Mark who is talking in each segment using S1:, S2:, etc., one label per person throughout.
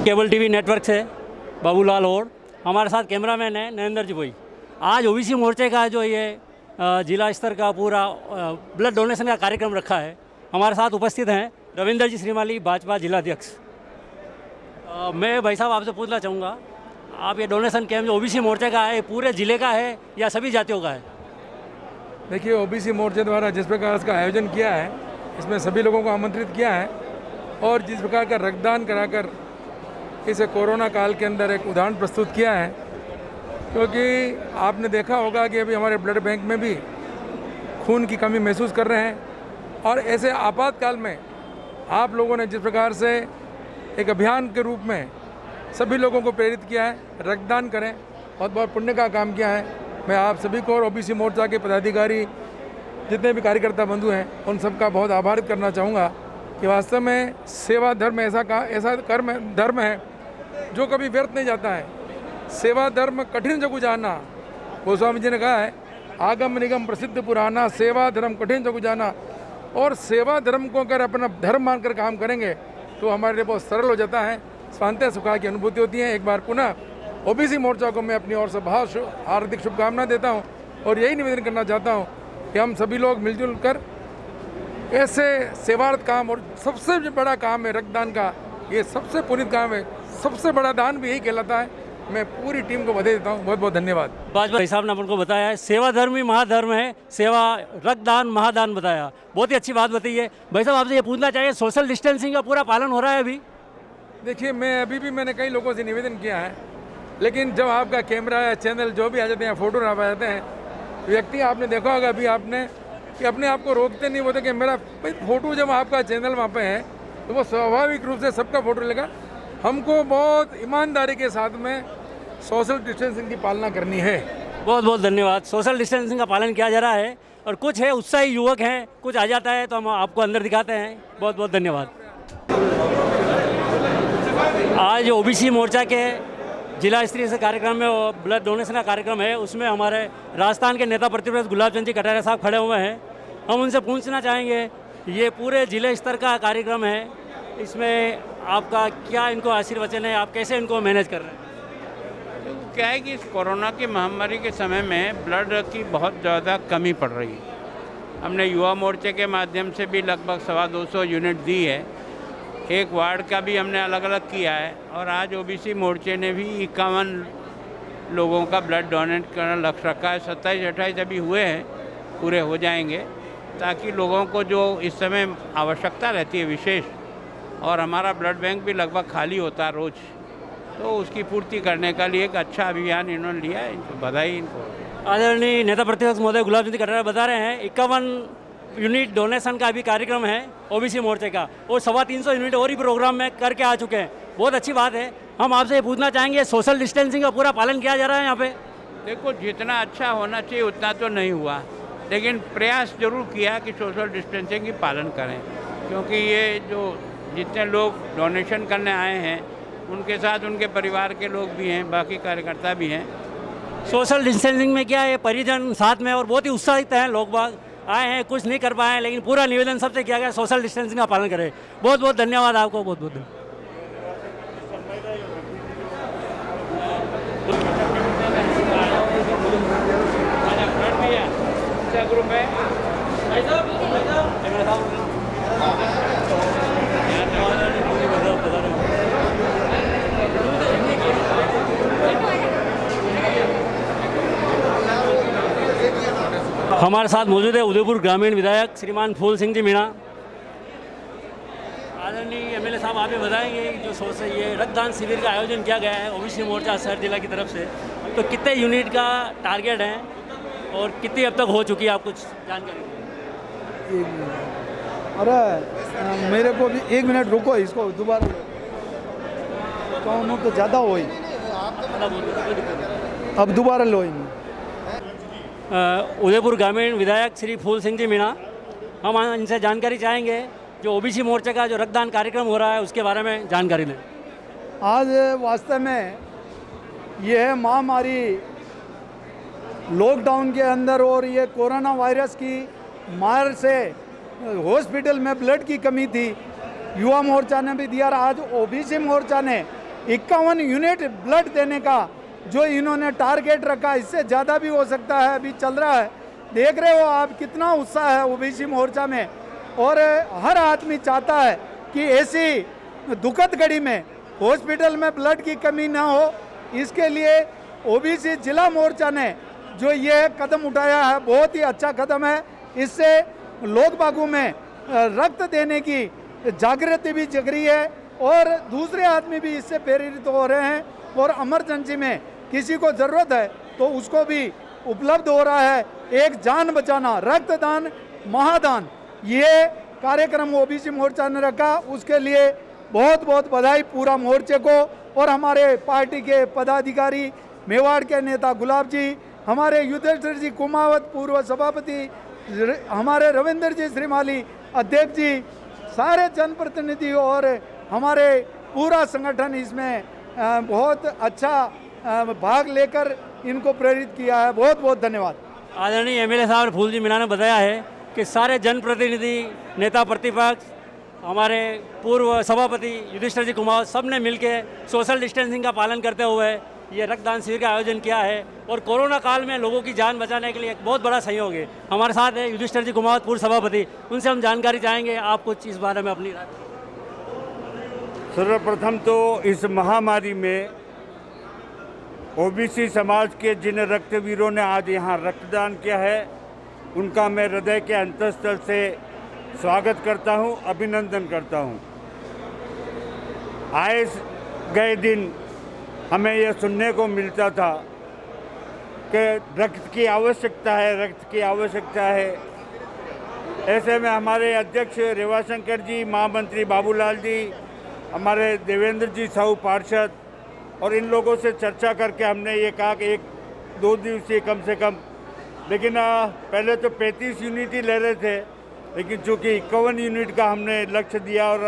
S1: Cable TV network से बाबूलाल और हमारे साथ कैमरामैन है नरेंद्र जी भाई। आज ओबीसी मोर्चे का जो ये जिला स्तर का पूरा ब्लड डोनेशन का कार्यक्रम रखा है, हमारे साथ उपस्थित हैं रविंदर जी श्रीमाली, भाजपा जिलाध्यक्ष। मैं भाई साहब आपसे पूछना चाहूँगा, आप ये डोनेशन कैंप जो ओबीसी मोर्चे का है, पूरे ज़िले का है या सभी जातियों का है?
S2: देखिए, ओबीसी मोर्चे द्वारा जिस प्रकार इसका आयोजन किया है, इसमें सभी लोगों को आमंत्रित किया है और जिस प्रकार का रक्तदान कराकर इस कोरोना काल के अंदर एक उदाहरण प्रस्तुत किया है, क्योंकि आपने देखा होगा कि अभी हमारे ब्लड बैंक में भी खून की कमी महसूस कर रहे हैं और ऐसे आपातकाल में आप लोगों ने जिस प्रकार से एक अभियान के रूप में सभी लोगों को प्रेरित किया है, रक्तदान करें, बहुत बहुत पुण्य का काम किया है। मैं आप सभी को और ओबीसी मोर्चा के पदाधिकारी, जितने भी कार्यकर्ता बंधु हैं, उन सब का बहुत आभारित करना चाहूँगा कि वास्तव में सेवा धर्म ऐसा धर्म है जो कभी व्यर्थ नहीं जाता है। सेवा धर्म कठिन जगु जाना, गोस्वामी जी ने कहा है, आगम निगम प्रसिद्ध पुराना, सेवा धर्म कठिन जगु जाना। और सेवा धर्म को अगर अपना धर्म मानकर काम करेंगे तो हमारे लिए बहुत सरल हो जाता है, स्वांतः सुखा की अनुभूति होती है। एक बार पुनः ओबीसी मोर्चा को मैं अपनी ओर से बहुत हार्दिक शुभकामना देता हूँ और यही निवेदन करना चाहता हूँ कि हम सभी लोग मिलजुल कर ऐसे सेवार्थ काम, और सबसे बड़ा काम है रक्तदान का, ये सबसे पुनीत काम है, सबसे बड़ा दान भी यही कहलाता है। मैं पूरी टीम को बधाई देता हूँ, बहुत बहुत धन्यवाद।
S1: भाजपा भाई साहब ने अपन को बताया है, सेवा धर्म ही महाधर्म है, सेवा रक्तदान महादान बताया, बहुत ही अच्छी बात बताई है। भाई साहब आपसे ये पूछना चाहिए, सोशल डिस्टेंसिंग का पूरा पालन हो रहा है अभी?
S2: देखिए, मैंने कई लोगों से निवेदन किया है, लेकिन जब आपका कैमरा या चैनल जो भी आ जाते हैं, फोटो आ जाते हैं, व्यक्ति आपने देखा होगा अभी आपने कि अपने आप को रोकते नहीं होते कि मेरा फोटो जब आपका चैनल वहाँ पे है तो वो स्वाभाविक रूप से सबका फोटो लेगा। हमको बहुत ईमानदारी के साथ में सोशल डिस्टेंसिंग की पालना करनी है।
S1: बहुत बहुत धन्यवाद। सोशल डिस्टेंसिंग का पालन किया जा रहा है और कुछ है उत्साही युवक हैं, कुछ आ जाता है तो हम आपको अंदर दिखाते हैं। बहुत बहुत धन्यवाद। आज ओबीसी मोर्चा के जिला स्तरीय से कार्यक्रम में ब्लड डोनेशन का कार्यक्रम है, उसमें हमारे राजस्थान के नेता प्रतिपक्ष गुलाब चंद जी कटारिया साहब खड़े हुए हैं। हम उनसे पूछना चाहेंगे, ये पूरे जिले स्तर का कार्यक्रम है, इसमें आपका क्या इनको आशीर्वचन है, आप कैसे इनको मैनेज कर रहे हैं?
S3: तो क्या है कि इस कोरोना की महामारी के समय में ब्लड की बहुत ज़्यादा कमी पड़ रही है। हमने युवा मोर्चे के माध्यम से भी लगभग 225 यूनिट दी है, एक वार्ड का भी हमने अलग अलग किया है और आज ओबीसी मोर्चे ने भी 51 लोगों का ब्लड डोनेट करना लक्ष्य रखा है। 27-28 अभी हुए हैं, पूरे हो जाएंगे, ताकि लोगों को जो इस समय आवश्यकता रहती है विशेष, और हमारा ब्लड बैंक भी लगभग खाली होता है रोज़, तो उसकी पूर्ति करने का लिए एक अच्छा अभियान इन्होंने लिया है। इनको बधाई। इनको
S1: आदरणीय नेता प्रतिपक्ष महोदय गुलाब चंद कटारिया बता रहे हैं 51 यूनिट डोनेशन का भी कार्यक्रम है ओबीसी मोर्चे का, और 325 यूनिट और ही प्रोग्राम में करके आ चुके हैं। बहुत अच्छी बात है। हम आपसे ये पूछना चाहेंगे, सोशल डिस्टेंसिंग का पूरा पालन किया जा रहा है यहाँ पे?
S3: देखो, जितना अच्छा होना चाहिए उतना तो नहीं हुआ, लेकिन प्रयास जरूर किया कि सोशल डिस्टेंसिंग की पालन करें, क्योंकि ये जो जितने लोग डोनेशन करने आए हैं उनके साथ उनके परिवार के लोग भी हैं, बाकी कार्यकर्ता भी हैं।
S1: सोशल डिस्टेंसिंग में क्या है, परिजन साथ में और बहुत ही उत्साहित हैं, लोग बाग आए हैं, कुछ नहीं कर पाए हैं, लेकिन पूरा निवेदन सबसे किया गया सोशल डिस्टेंसिंग का पालन करें। बहुत बहुत धन्यवाद आपको, बहुत बहुत धन्यवाद।
S3: ग्रुप है
S1: हमारे साथ मौजूद है उदयपुर ग्रामीण विधायक श्रीमान फूल सिंह जी मीणा। आदरणीय एमएलए साहब, आप ये बताएंगे जो ये रक्तदान शिविर का आयोजन किया गया है ओबीसी मोर्चा शहर जिला की तरफ से, तो कितने यूनिट का टारगेट है और कितनी अब तक हो चुकी है, आप कुछ जानकारी?
S4: अरे मेरे को भी 1 मिनट रुको, इसको दोबारा तो ज़्यादा हो, अब दोबारा लो।
S1: उदयपुर ग्रामीण विधायक श्री फूल सिंह जी मीणा, हम इनसे जानकारी चाहेंगे जो ओबीसी मोर्चे का जो रक्तदान कार्यक्रम हो रहा है उसके बारे में जानकारी लें।
S4: आज वास्तव में यह महामारी लॉकडाउन के अंदर और ये कोरोना वायरस की मार से हॉस्पिटल में ब्लड की कमी थी, युवा मोर्चा ने भी दिया। आज ओबीसी मोर्चा ने 51 यूनिट ब्लड देने का जो इन्होंने टारगेट रखा, इससे ज़्यादा भी हो सकता है, अभी चल रहा है। देख रहे हो आप कितना उत्साह है ओबीसी मोर्चा में, और हर आदमी चाहता है कि ऐसी दुखद घड़ी में हॉस्पिटल में ब्लड की कमी ना हो। इसके लिए ओबीसी जिला मोर्चा ने जो ये कदम उठाया है बहुत ही अच्छा कदम है। इससे लोग बागों में रक्त देने की जागृति भी जग रही है और दूसरे आदमी भी इससे प्रेरित हो रहे हैं, और इमरजेंसी में किसी को ज़रूरत है तो उसको भी उपलब्ध हो रहा है। एक जान बचाना, रक्तदान महादान, ये कार्यक्रम ओबीसी मोर्चा ने रखा, उसके लिए बहुत बहुत बधाई पूरा मोर्चे को। और हमारे पार्टी के पदाधिकारी, मेवाड़ के नेता गुलाब जी, हमारे युद्धेश्वर जी कुमावत पूर्व सभापति, हमारे रविंद्र जी श्रीमाली अध्यक्ष जी, सारे जनप्रतिनिधि और हमारे पूरा संगठन इसमें बहुत अच्छा भाग लेकर इनको प्रेरित किया है। बहुत बहुत धन्यवाद।
S1: आदरणीय एमएलए साहब फूल जी मीणा ने बताया है कि सारे जनप्रतिनिधि, नेता प्रतिपक्ष, हमारे पूर्व सभापति युधिष्ठिर जी कुमार, सब ने मिलकर सोशल डिस्टेंसिंग का पालन करते हुए ये रक्तदान शिविर का आयोजन किया है और कोरोना काल में लोगों की जान बचाने के लिए एक बहुत बड़ा सहयोग है। हमारे साथ है युधिष्ठिर जी कुमार, पूर्व सभापति, उनसे हम जानकारी चाहेंगे। आप कुछ इस बारे में अपनी राय।
S5: सर्वप्रथम तो इस महामारी में ओबीसी समाज के जिन रक्तवीरों ने आज यहाँ रक्तदान किया है, उनका मैं हृदय के अंतःस्थल से स्वागत करता हूँ, अभिनंदन करता हूँ। आए गए दिन हमें यह सुनने को मिलता था कि रक्त की आवश्यकता है, रक्त की आवश्यकता है। ऐसे में हमारे अध्यक्ष रेवाशंकर जी, महामंत्री बाबूलाल जी, हमारे देवेंद्र जी साहू पार्षद, और इन लोगों से चर्चा करके हमने ये कहा कि 1-2 दिवसीय कम से कम, लेकिन पहले तो 35 यूनिट ही ले रहे थे, लेकिन चूँकि 51 यूनिट का हमने लक्ष्य दिया और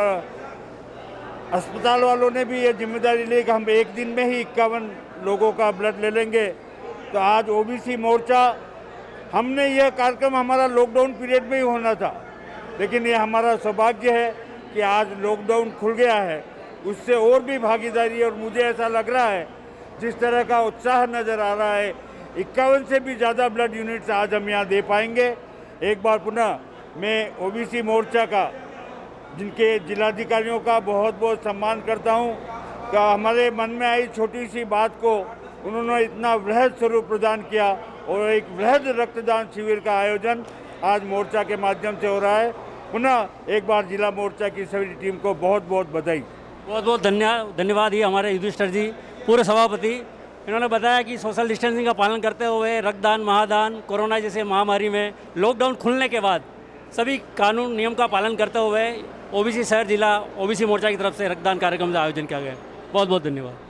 S5: अस्पताल वालों ने भी ये जिम्मेदारी ली कि हम एक दिन में ही 51 लोगों का ब्लड ले लेंगे। तो आज ओबीसी मोर्चा, हमने यह कार्यक्रम हमारा लॉकडाउन पीरियड में ही होना था, लेकिन ये हमारा सौभाग्य है कि आज लॉकडाउन खुल गया है, उससे और भी भागीदारी। और मुझे ऐसा लग रहा है जिस तरह का उत्साह नज़र आ रहा है, 51 से भी ज़्यादा ब्लड यूनिट्स आज हम यहाँ दे पाएंगे। एक बार पुनः मैं ओबीसी मोर्चा का, जिनके जिलाधिकारियों का बहुत बहुत सम्मान करता हूँ कि हमारे मन में आई छोटी सी बात को उन्होंने इतना वृहद स्वरूप प्रदान किया और एक वृहद रक्तदान शिविर का आयोजन आज मोर्चा के माध्यम से हो रहा है। पुनः एक बार जिला मोर्चा की सभी टीम को बहुत बहुत बधाई।
S1: बहुत बहुत धन्यवाद। ये हमारे युधिष्ठिर जी, पूर्व सभापति, इन्होंने बताया कि सोशल डिस्टेंसिंग का पालन करते हुए रक्तदान महादान, कोरोना जैसे महामारी में लॉकडाउन खुलने के बाद सभी कानून नियम का पालन करते हुए ओबीसी शहर जिला ओबीसी मोर्चा की तरफ से रक्तदान कार्यक्रम का आयोजन किया गया। बहुत बहुत धन्यवाद।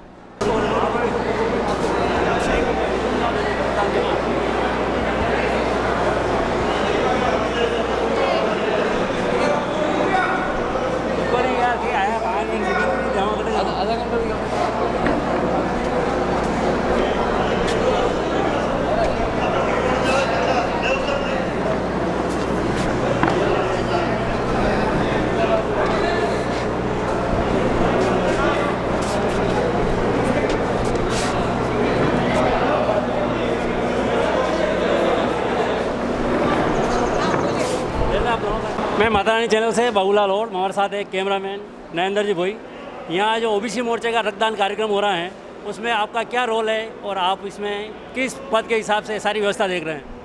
S1: मैं माता रानी चैनल से बाबूलाल और हमारे साथ एक कैमरामैन नरेंद्र जी भोई। यहाँ जो ओबीसी मोर्चे का रक्तदान कार्यक्रम हो रहा है, उसमें आपका क्या रोल है और आप इसमें किस पद के हिसाब से सारी व्यवस्था देख रहे हैं?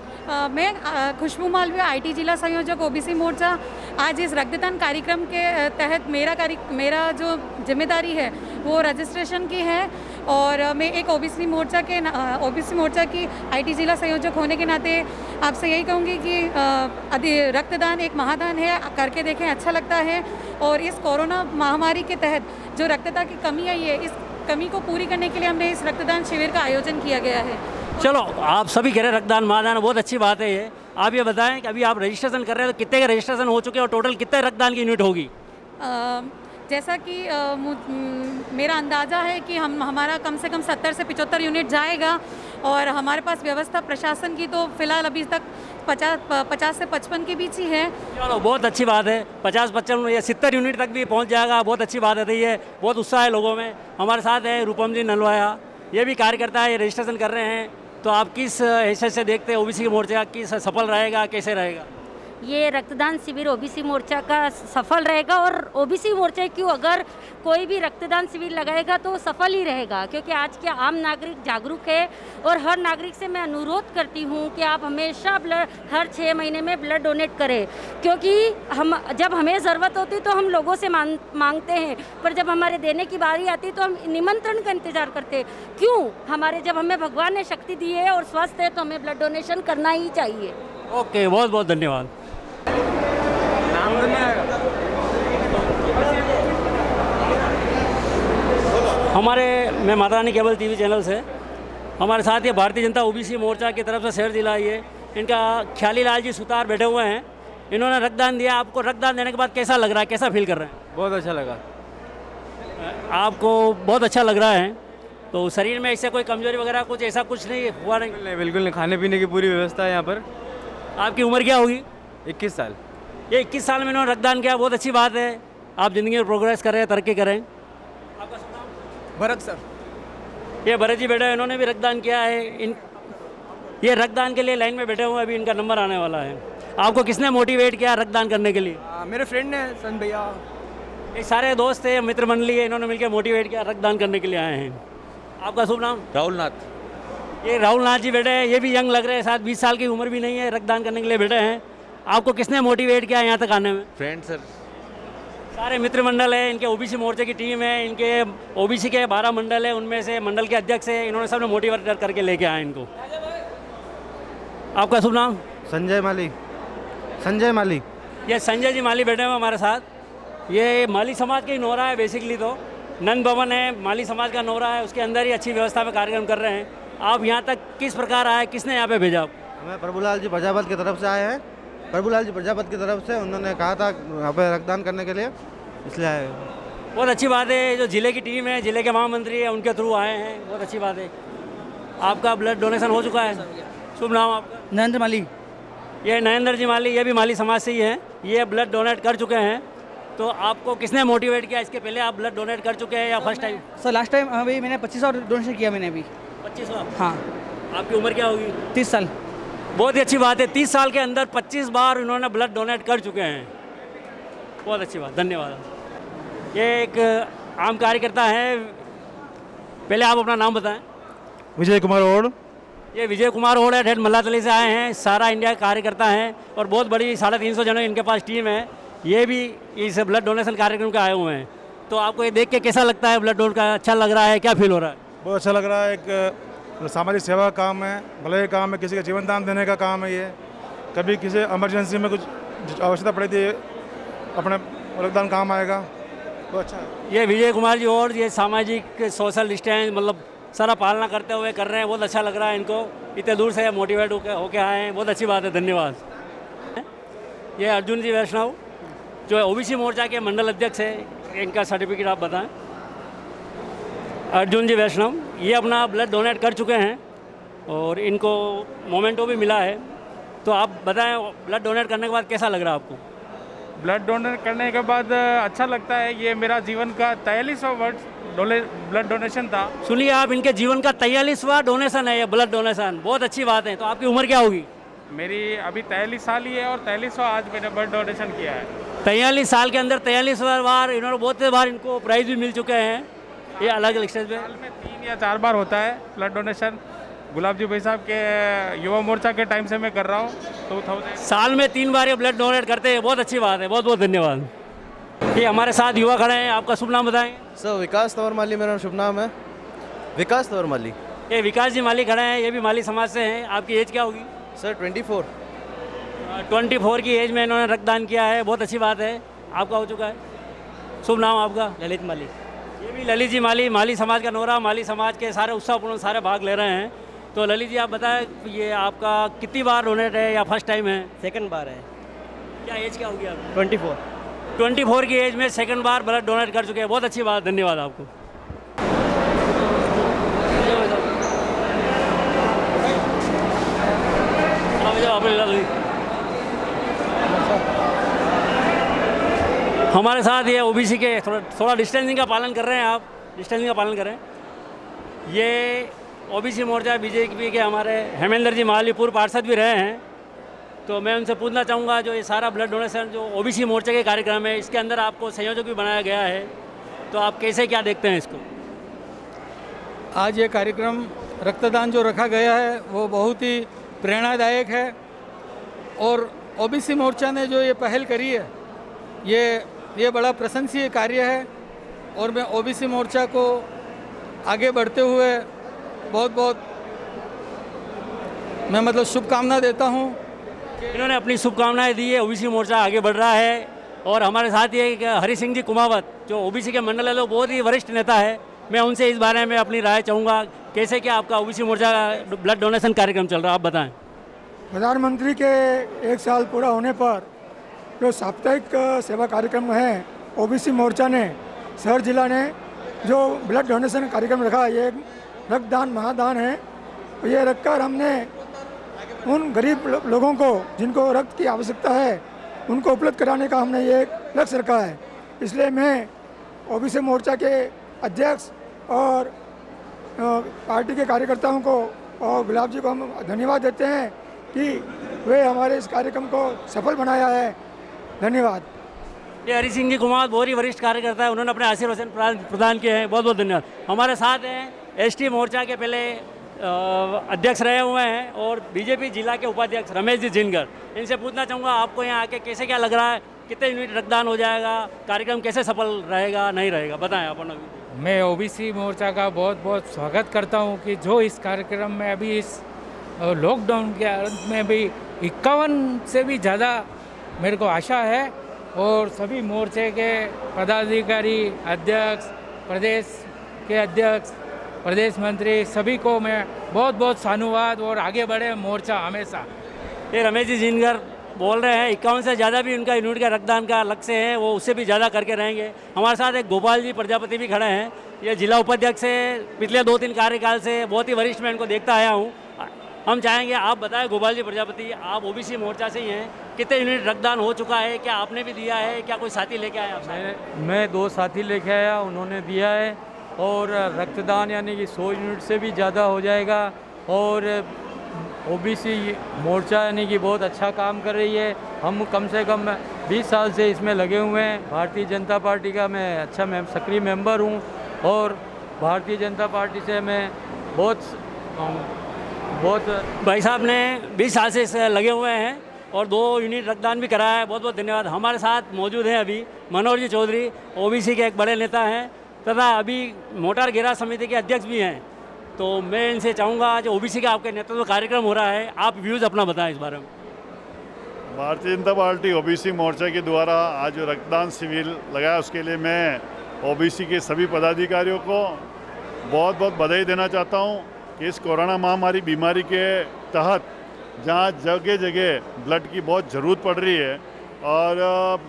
S6: मैं खुशबू मालवीय, आईटी जिला संयोजक ओबीसी मोर्चा। आज इस रक्तदान कार्यक्रम के तहत मेरा जो जिम्मेदारी है वो रजिस्ट्रेशन की है, और मैं एक ओबीसी मोर्चा की आईटी जिला संयोजक होने के नाते आपसे यही कहूँगी कि रक्तदान एक महादान है, करके देखें, अच्छा लगता है। और इस कोरोना महामारी के तहत जो रक्तदान की कमी आई है, इस कमी को पूरी करने के लिए हमने इस रक्तदान शिविर का आयोजन किया गया है।
S1: चलो, आप सभी कह रहे हैं रक्तदान महादान, बहुत अच्छी बात है ये। आप ये बताएं कि अभी आप रजिस्ट्रेशन कर रहे हैं तो कितने के रजिस्ट्रेशन हो चुके हैं और टोटल कितने रक्तदान की यूनिट होगी?
S6: जैसा कि मेरा अंदाज़ा है कि हमारा कम से कम 70 से 75 यूनिट जाएगा, और हमारे पास व्यवस्था प्रशासन की तो फ़िलहाल अभी तक 50 से 55 के बीच ही है।
S1: चलो बहुत अच्छी बात है, 50-55 या 70 यूनिट तक भी पहुंच जाएगा, बहुत अच्छी बात है। ये बहुत उत्साह है लोगों में। हमारे साथ है रूपम जी नलवाया, ये भी कार्यकर्ता है, ये रजिस्ट्रेशन कर रहे हैं। तो आप किस हैसियत से देखते हैं ओबीसी मोर्चा का, किस सफल रहेगा, कैसे रहेगा?
S7: ये रक्तदान शिविर ओबीसी मोर्चा का सफल रहेगा, और ओबीसी मोर्चा क्यों, अगर कोई भी रक्तदान शिविर लगाएगा तो सफल ही रहेगा, क्योंकि आज के आम नागरिक जागरूक है। और हर नागरिक से मैं अनुरोध करती हूँ कि आप हमेशा ब्लड हर 6 महीने में ब्लड डोनेट करें, क्योंकि हम जब हमें ज़रूरत होती तो हम लोगों से मांगते हैं, पर जब हमारे देने की बारी आती तो हम निमंत्रण का इंतज़ार करते हैं। क्यों? जब हमें भगवान ने शक्ति दी है और स्वस्थ है तो हमें ब्लड डोनेशन करना ही चाहिए।
S1: ओके, बहुत बहुत धन्यवाद। मैं Mata Rani cable TV channel से, हमारे साथ ये भारतीय जनता ओबीसी मोर्चा की तरफ से शहर जिला, ये इनका ख्याली लाल जी सुतार बैठे हुए हैं। इन्होंने रक्तदान दिया। आपको रक्तदान देने के बाद कैसा लग रहा है, कैसा फील कर रहे हैं?
S8: बहुत अच्छा लगा।
S1: आपको बहुत अच्छा लग रहा है, तो शरीर में ऐसे कोई कमजोरी वगैरह कुछ ऐसा कुछ नहीं हुआ? नहीं,
S8: बिल्कुल नहीं। खाने पीने की पूरी व्यवस्था है यहाँ पर।
S1: आपकी उम्र क्या होगी?
S8: 21 साल।
S1: ये 21 साल में इन्होंने रक्तदान किया, बहुत अच्छी बात है। आप ज़िंदगी में प्रोग्रेस करें, तरक्की करें। आपका नाम?
S8: भरत सर।
S1: ये भरत जी बैठे हैं, इन्होंने भी रक्तदान किया है। ये रक्तदान के लिए लाइन में बैठे हुए हैं, अभी इनका नंबर आने वाला है। आपको किसने मोटिवेट किया रक्तदान करने के लिए?
S8: मेरे फ्रेंड ने, सन भैया।
S1: ये सारे दोस्त है, मित्र मंडली है, इन्होंने मिलकर मोटिवेट किया, रक्तदान करने के लिए आए हैं। आपका शुभ नाम?
S8: राहुल नाथ।
S1: ये राहुल नाथ जी बैठे हैं, ये भी यंग लग रहे हैं, शायद 20 साल की उम्र भी नहीं है, रक्तदान करने के लिए बैठे हैं। आपको किसने मोटिवेट किया यहाँ तक आने में?
S8: Friend sir.
S1: सारे मित्र मंडल है, इनके ओबीसी मोर्चे की टीम है, इनके ओबीसी के 12 मंडल है, उनमें से मंडल के अध्यक्ष है, इन्होंने सबने मोटिवेट करके लेके आए इनको। आपका शुभ नाम?
S9: संजय माली। संजय माली।
S1: ये संजय जी माली बैठे हुए हमारे साथ। ये माली समाज के ही नोरा है बेसिकली, तो नंद भवन है, माली समाज का नोरा है, उसके अंदर ही अच्छी व्यवस्था में कार्यक्रम कर रहे हैं। आप यहाँ तक किस प्रकार आए, किसने यहाँ पे भेजा?
S9: हमें प्रभुलाल जी प्रजापत की तरफ से आए हैं। प्रभुलाल जी प्रजापत की तरफ से उन्होंने कहा था यहाँ पे रक्तदान करने के लिए, इसलिए आए।
S1: बहुत अच्छी बात है। जो जिले की टीम है, जिले के महामंत्री है, उनके थ्रू आए हैं, बहुत अच्छी बात है। आपका ब्लड डोनेशन हो चुका है? शुभ नाम आपका?
S10: नरेंद्र माली।
S1: ये नरेंद्र जी माली, ये भी माली समाज से ही है, ये ब्लड डोनेट कर चुके हैं। तो आपको किसने मोटिवेट किया? इसके पहले आप ब्लड डोनेट कर चुके हैं या first time?
S10: Sir last time अभी मैंने 25 और डोनेशन किया मैंने अभी।
S1: 25वां?
S10: हाँ।
S1: आपकी उम्र क्या होगी?
S10: 30 साल।
S1: बहुत ही अच्छी बात है, 30 साल के अंदर 25 बार इन्होंने ब्लड डोनेट कर चुके हैं, बहुत अच्छी बात, धन्यवाद। ये एक आम कार्यकर्ता है, पहले आप अपना नाम बताएं।
S9: विजय कुमार ओड।
S1: ये विजय कुमार ओड है, हेड मल्लातली से आए हैं, सारा इंडिया कार्यकर्ता हैं और बहुत बड़ी 350 जनों इनके पास टीम है। ये भी इस ब्लड डोनेशन कार्यक्रम के आए हुए हैं। तो आपको ये देख के कैसा लगता है? ब्लड डोनेट का अच्छा लग रहा है, क्या फील हो रहा है?
S11: बहुत अच्छा लग रहा है। एक सामाजिक सेवा का काम है, भले का काम है, किसी का जीवन दान देने का काम है। ये कभी किसी इमरजेंसी में कुछ आवश्यकता पड़ी थी, अपने रक्तदान काम आएगा, तो अच्छा है।
S1: ये विजय कुमार जी और ये सामाजिक सोशल डिस्टेंस मतलब सारा पालना करते हुए कर रहे हैं, बहुत अच्छा लग रहा है इनको। इतने दूर से मोटिवेट होके आए हैं, बहुत अच्छी बात है, धन्यवाद। ये अर्जुन जी वैष्णव जो ओबीसी मोर्चा के मंडल अध्यक्ष है, इनका सर्टिफिकेट आप बताएं। अर्जुन जी वैष्णव ये अपना ब्लड डोनेट कर चुके हैं और इनको मोमेंटो भी मिला है। तो आप बताएं, ब्लड डोनेट करने के बाद कैसा लग रहा है आपको?
S12: ब्लड डोनेट करने के बाद अच्छा लगता है। ये मेरा जीवन का 43वां ब्लड डोनेशन था।
S1: सुनिए आप, इनके जीवन का 43वां डोनेशन है ये ब्लड डोनेशन, बहुत अच्छी बात है। तो आपकी उम्र क्या होगी?
S12: मेरी अभी 43 साल ही है और 43वां आज मैंने ब्लड डोनेशन किया है।
S1: 43 साल के अंदर 43वां बार इन्होंने, बहुत से बार इनको प्राइज़ भी मिल चुके हैं, ये अलग अलग स्टेज पे।
S12: साल में 3 या 4 बार होता है ब्लड डोनेशन। गुलाब जी भाई साहब के युवा मोर्चा के टाइम से मैं कर रहा हूँ। 2000
S1: साल में 3 बार ये ब्लड डोनेट करते हैं, बहुत अच्छी बात है, बहुत बहुत धन्यवाद। ये हमारे साथ युवा खड़े हैं, आपका शुभ नाम बताएंगे?
S13: सर विकास तंवर माली मेरा शुभ नाम है, विकास तंवर माली।
S1: ये विकास जी माली खड़े हैं, ये भी माली समाज से हैं। आपकी एज क्या होगी?
S13: सर 24।
S1: 24 की एज में इन्होंने रक्तदान किया है, बहुत अच्छी बात है। आपका हो चुका है? शुभ नाम आपका?
S10: ललित माली।
S1: ये भी ललित जी माली, माली समाज का नोरा, माली समाज के सारे उत्साहपूर्ण सारे भाग ले रहे हैं। तो ललित जी आप बताएं, ये आपका कितनी बार डोनेट है या फर्स्ट टाइम है?
S10: सेकंड बार है।
S1: क्या एज क्या होगी आपकी?
S10: 24।
S1: 24 की एज में सेकंड बार ब्लड डोनेट कर चुके हैं, बहुत अच्छी बात, धन्यवाद आपको। आप हमारे साथ ये ओबीसी के थोड़ा डिस्टेंसिंग का पालन कर रहे हैं, आप डिस्टेंसिंग का पालन करें। ये ओबीसी मोर्चा बीजेपी के हमारे हेमेंद्र जी महाली पूर्व पार्षद भी रहे हैं, तो मैं उनसे पूछना चाहूँगा जो ये सारा ब्लड डोनेशन जो ओबीसी मोर्चे के कार्यक्रम है, इसके अंदर आपको संयोजक भी बनाया गया है, तो आप कैसे क्या देखते हैं इसको?
S14: आज ये कार्यक्रम रक्तदान जो रखा गया है वो बहुत ही प्रेरणादायक है, और ओबीसी मोर्चा ने जो ये पहल करी है ये बड़ा प्रशंसनीय कार्य है, और मैं ओबीसी मोर्चा को आगे बढ़ते हुए बहुत मैं मतलब शुभकामना देता हूँ।
S1: इन्होंने अपनी शुभकामनाएं दी है, ओबीसी मोर्चा आगे बढ़ रहा है। और हमारे साथ ये हरि सिंह जी कुमावत जो ओबीसी के मंडल है, बहुत ही वरिष्ठ नेता है, मैं उनसे इस बारे में अपनी राय चाहूँगा। कैसे क्या आपका ओबीसी मोर्चा का ब्लड डोनेशन कार्यक्रम चल रहा है, आप बताएं।
S15: प्रधानमंत्री के 1 साल पूरा होने पर जो साप्ताहिक सेवा कार्यक्रम है, ओबीसी मोर्चा ने शहर जिला ने जो ब्लड डोनेशन कार्यक्रम रखा, ये रक्तदान महादान है। ये रखकर हमने उन गरीब लोगों को जिनको रक्त की आवश्यकता है उनको उपलब्ध कराने का हमने ये लक्ष्य रखा है। इसलिए मैं ओबीसी मोर्चा के अध्यक्ष और पार्टी के कार्यकर्ताओं को और गुलाब जी को हम धन्यवाद देते हैं कि वे हमारे इस कार्यक्रम को सफल बनाया है। धन्यवाद।
S1: ये हरि सिंह जी कुमार बहुत ही वरिष्ठ कार्यकर्ता है, उन्होंने अपने आशीर्वचन प्रदान किए हैं, बहुत बहुत धन्यवाद। हमारे साथ हैं एसटी मोर्चा के पहले अध्यक्ष रहे हुए हैं और बीजेपी जिला के उपाध्यक्ष रमेश जी जिनगर। इनसे पूछना चाहूँगा आपको यहाँ आके कैसे क्या लग रहा है, कितने यूनिट रक्तदान हो जाएगा, कार्यक्रम कैसे सफल रहेगा नहीं रहेगा, बताएं आप।
S12: मैं ओबीसी मोर्चा का बहुत बहुत स्वागत करता हूँ कि जो इस कार्यक्रम में अभी इस लॉकडाउन के अंत में भी 51 से भी ज़्यादा मेरे को आशा है, और सभी मोर्चे के पदाधिकारी, अध्यक्ष, प्रदेश के अध्यक्ष, प्रदेश मंत्री, सभी को मैं बहुत बहुत साधुवाद, और आगे बढ़े मोर्चा हमेशा।
S1: ये रमेश जी जिनगर बोल रहे हैं 51 से ज़्यादा भी उनका यूनिट का रक्तदान का लक्ष्य है, वो उससे भी ज़्यादा करके रहेंगे। हमारे साथ एक गोपाल जी प्रजापति भी खड़े हैं, ये जिला उपाध्यक्ष है, पिछले 2-3 कार्यकाल से बहुत ही वरिष्ठ मैं इनको देखता आया हूँ। हम चाहेंगे आप बताएं गोपाल जी प्रजापति, आप ओबीसी मोर्चा से ही हैं, कितने यूनिट रक्तदान हो चुका है, क्या आपने भी दिया है, क्या कोई साथी लेके आए आप?
S16: मैं 2 साथी लेके आया, उन्होंने दिया है, और रक्तदान यानी कि 100 यूनिट से भी ज़्यादा हो जाएगा। और ओबीसी मोर्चा यानी कि बहुत अच्छा काम कर रही है। हम कम से कम 20 साल से इसमें लगे हुए हैं। भारतीय जनता पार्टी का मैं सक्रिय मेंबर हूँ, और भारतीय जनता पार्टी से मैं बहुत
S1: भाई साहब ने 20 साल से लगे हुए हैं और 2 यूनिट रक्तदान भी कराया है, बहुत बहुत धन्यवाद। हमारे साथ मौजूद हैं अभी मनोहर जी चौधरी, ओबीसी के एक बड़े नेता हैं तथा अभी मोटर गैराज समिति के अध्यक्ष भी हैं। तो मैं इनसे चाहूँगा जो ओबीसी का आपके नेतृत्व कार्यक्रम हो रहा है, आप व्यूज़ अपना बताएं इस बारे में।
S17: भारतीय जनता पार्टी ओबीसी मोर्चा के द्वारा आज जो रक्तदान शिविर लगाया, उसके लिए मैं ओबीसी के सभी पदाधिकारियों को बहुत बहुत बधाई देना चाहता हूँ कि इस कोरोना महामारी बीमारी के तहत जहाँ जगह जगह ब्लड की बहुत ज़रूरत पड़ रही है और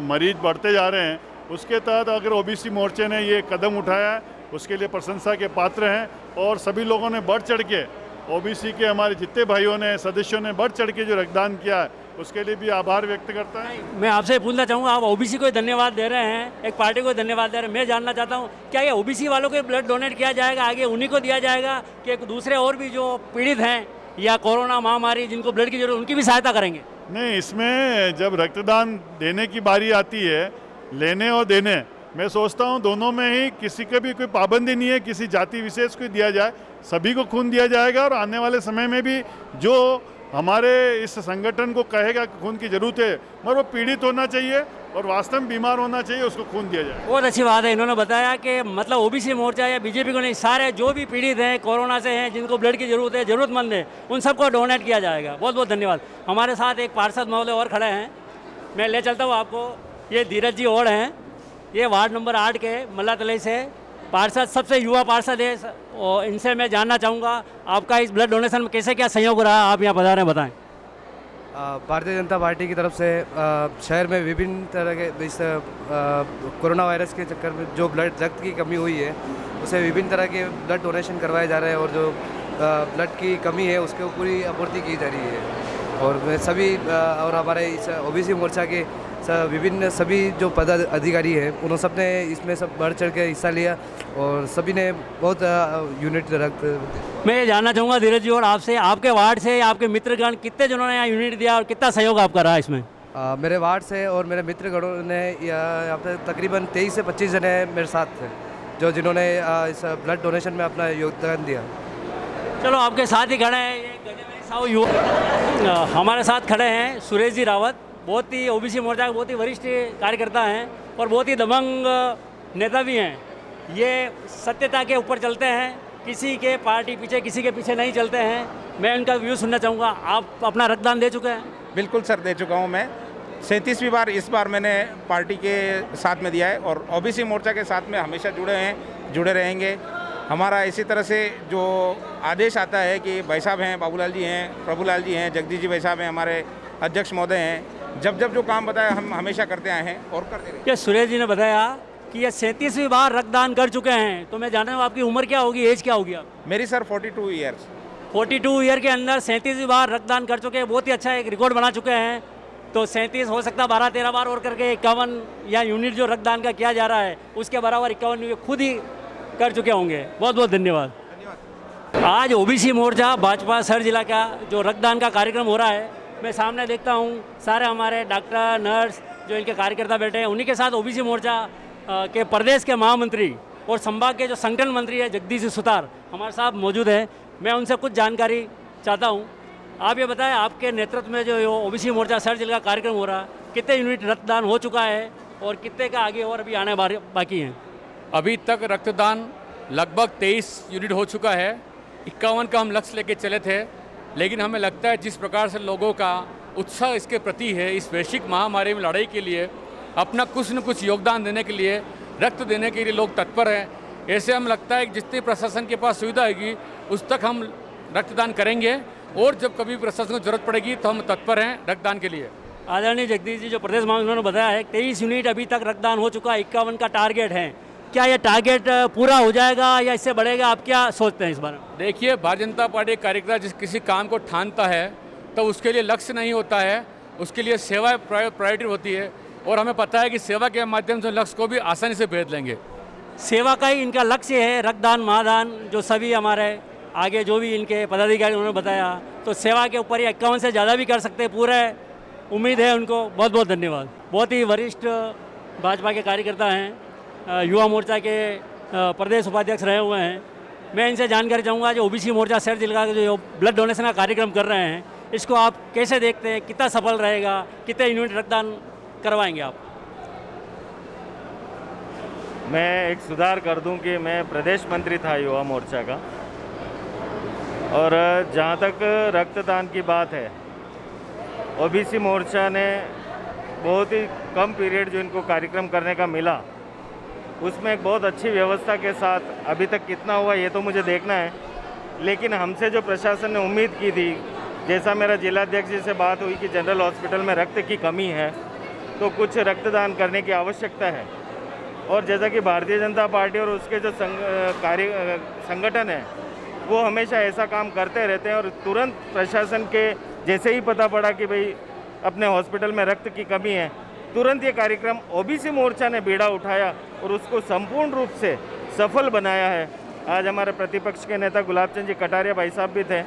S17: मरीज बढ़ते जा रहे हैं, उसके तहत अगर ओबीसी मोर्चे ने ये कदम उठाया है उसके लिए प्रशंसा के पात्र हैं। और सभी लोगों ने बढ़ चढ़ के, ओबीसी के हमारे जितने भाइयों ने, सदस्यों ने बढ़ चढ़ के जो रक्तदान किया है उसके लिए भी आभार व्यक्त करता है।
S1: मैं आपसे पूछना चाहूँगा, आप ओबीसी को धन्यवाद दे रहे हैं, एक पार्टी को धन्यवाद दे रहे हैं, मैं जानना चाहता हूँ क्या ये ओबीसी वालों को ब्लड डोनेट किया जाएगा, आगे उन्हीं को दिया जाएगा कि दूसरे और भी जो पीड़ित हैं या कोरोना महामारी जिनको ब्लड की जरूरत उनकी भी सहायता करेंगे?
S17: नहीं, इसमें जब रक्तदान देने की बारी आती है, लेने और देने, मैं सोचता हूँ दोनों में ही किसी के भी कोई पाबंदी नहीं है, किसी जाति विशेष को दिया जाए, सभी को खून दिया जाएगा। और आने वाले समय में भी जो हमारे इस संगठन को कहेगा कि खून की जरूरत है, मगर वो पीड़ित होना चाहिए और वास्तव में बीमार होना चाहिए, उसको खून दिया जाए।
S1: बहुत अच्छी बात है, इन्होंने बताया कि मतलब ओबीसी मोर्चा या बीजेपी को नहीं, सारे जो भी पीड़ित हैं, कोरोना से हैं, जिनको ब्लड की जरूरत है, जरूरतमंद है, उन सबको डोनेट किया जाएगा। बहुत बहुत धन्यवाद। हमारे साथ एक पार्षद महोदय और खड़े हैं, मैं ले चलता हूँ आपको। ये धीरज जी और हैं, ये वार्ड नंबर 8 के मल्लातलई से पार्षद, सबसे युवा पार्षद है, और इनसे मैं जानना चाहूँगा आपका इस ब्लड डोनेशन में कैसे क्या सहयोग रहा, आप यहाँ बता रहे हैं, बताएं।
S13: भारतीय जनता पार्टी की तरफ से शहर में विभिन्न तरह के इस कोरोना वायरस के चक्कर में जो ब्लड रक्त की कमी हुई है, उसे विभिन्न तरह के ब्लड डोनेशन करवाए जा रहे हैं, और जो ब्लड की कमी है उसके पूरी आपूर्ति की जा रही है। और सभी और हमारे इस ओबीसी मोर्चा के विभिन्न सभी जो पदाधिकारी हैं उन्होंने सब ने इसमें सब बढ़ चढ़ के हिस्सा लिया और सभी ने बहुत यूनिट रक्त।
S1: मैं ये जानना चाहूँगा धीरज जी और आपसे, आपके वार्ड से आपके मित्रगण कितने जनों ने यहाँ यूनिट दिया और कितना सहयोग आपका रहा इसमें?
S13: मेरे वार्ड से और मेरे मित्रगणों ने यहाँ पे तकरीबन 23 से 25 जने मेरे साथ थे जो जिन्होंने इस ब्लड डोनेशन में अपना योगदान दिया।
S1: चलो आपके साथ ही खड़े हैं ये गजेंद्र साहू युवा, हमारे साथ खड़े हैं सुरेश जी रावत, बहुत ही ओबीसी मोर्चा के बहुत ही वरिष्ठ कार्यकर्ता हैं और बहुत ही दबंग नेता भी हैं। ये सत्यता के ऊपर चलते हैं, किसी के पार्टी पीछे किसी के पीछे नहीं चलते हैं। मैं उनका व्यू सुनना चाहूँगा। आप अपना रक्तदान दे चुके हैं?
S18: बिल्कुल सर, दे चुका हूँ मैं। 37वीं बार इस बार मैंने पार्टी के साथ में दिया है और ओबीसी मोर्चा के साथ में हमेशा जुड़े रहेंगे। हमारा इसी तरह से जो आदेश आता है कि भाई साहब हैं, बाबूलाल जी हैं, प्रभुलाल जी हैं, जगदीश जी भाई साहब हैं, हमारे अध्यक्ष महोदय हैं, जब जो काम बताया हम हमेशा करते आए हैं और करते रहेंगे।
S1: ये सुरेश जी ने बताया कि ये 37वीं बार रक्तदान कर चुके हैं, तो मैं जानना हूँ आपकी उम्र क्या होगी, एज क्या होगी?
S18: मेरी सर 42 ईयर्स।
S1: 42 ईयर के अंदर 37वीं बार रक्तदान कर चुके हैं, बहुत ही अच्छा एक रिकॉर्ड बना चुके हैं। तो 37 हो सकता है 12-13 बार और करके 51 या यूनिट जो रक्तदान का किया जा रहा है उसके बराबर 51 खुद ही कर चुके होंगे। बहुत बहुत धन्यवाद। आज ओबीसी मोर्चा भाजपा शहर जिला का जो रक्तदान का कार्यक्रम हो रहा है, मैं सामने देखता हूँ सारे हमारे डॉक्टर नर्स जो इनके कार्यकर्ता बैठे हैं, उन्हीं के साथ ओबीसी मोर्चा के प्रदेश के महामंत्री और संभाग के जो संगठन मंत्री है जगदीश सुतार हमारे साथ मौजूद है। मैं उनसे कुछ जानकारी चाहता हूँ। आप ये बताएं, आपके नेतृत्व में जो ओबीसी मोर्चा शहर जिला का कार्यक्रम हो रहा है, कितने यूनिट रक्तदान हो चुका है और कितने का आगे और अभी आने बाकी हैं?
S19: अभी तक रक्तदान लगभग 23 यूनिट हो चुका है। 51 का हम लक्ष्य लेके चले थे, लेकिन हमें लगता है जिस प्रकार से लोगों का उत्साह इसके प्रति है, इस वैश्विक महामारी में लड़ाई के लिए अपना कुछ न कुछ योगदान देने के लिए, रक्त देने के लिए लोग तत्पर हैं। ऐसे हम लगता है कि जितनी प्रशासन के पास सुविधा होगी उस तक हम रक्तदान करेंगे और जब कभी प्रशासन को जरूरत पड़ेगी तो हम तत्पर हैं रक्तदान के लिए।
S1: आदरणीय जगदीश जी जो प्रदेश महामंत्री ने बताया है 23 यूनिट अभी तक रक्तदान हो चुका है, 51 का टारगेट है। क्या ये टारगेट पूरा हो जाएगा या इससे बढ़ेगा? आप क्या सोचते हैं इस बारे में?
S19: देखिए, भारतीय जनता पार्टी कार्यकर्ता जिस किसी काम को ठानता है तो उसके लिए लक्ष्य नहीं होता है, उसके लिए सेवा प्रायोरिटी होती है और हमें पता है कि सेवा के माध्यम से लक्ष्य को भी आसानी से भेज लेंगे।
S1: सेवा का ही इनका लक्ष्य है, रक्तदान महादान जो सभी हमारे आगे जो भी इनके पदाधिकारी उन्होंने बताया, तो सेवा के ऊपर ही 51 से ज़्यादा भी कर सकते हैं, पूरे उम्मीद है उनको। बहुत बहुत धन्यवाद। बहुत ही वरिष्ठ भाजपा के कार्यकर्ता हैं, युवा मोर्चा के प्रदेश उपाध्यक्ष रहे हुए हैं। मैं इनसे जानकारी चाहूँगा जो ओबीसी मोर्चा शहर जिला का जो ब्लड डोनेशन का कार्यक्रम कर रहे हैं, इसको आप कैसे देखते हैं? कितना सफल रहेगा? कितने यूनिट रक्तदान करवाएंगे आप?
S20: मैं एक सुधार कर दूं कि मैं प्रदेश मंत्री था युवा मोर्चा का, और जहां तक रक्तदान की बात है, ओबीसी मोर्चा ने बहुत ही कम पीरियड जो इनको कार्यक्रम करने का मिला उसमें एक बहुत अच्छी व्यवस्था के साथ अभी तक कितना हुआ ये तो मुझे देखना है, लेकिन हमसे जो प्रशासन ने उम्मीद की थी, जैसा मेरा जिलाध्यक्ष जी से बात हुई कि जनरल हॉस्पिटल में रक्त की कमी है तो कुछ रक्तदान करने की आवश्यकता है, और जैसा कि भारतीय जनता पार्टी और उसके जो संगठन है वो हमेशा ऐसा काम करते रहते हैं, और तुरंत प्रशासन के जैसे ही पता पड़ा कि भाई अपने हॉस्पिटल में रक्त की कमी है, तुरंत ये कार्यक्रम ओबीसी मोर्चा ने बीड़ा उठाया और उसको संपूर्ण रूप से सफल बनाया है। आज हमारे प्रतिपक्ष के नेता गुलाबचंद जी कटारिया भाई साहब भी थे,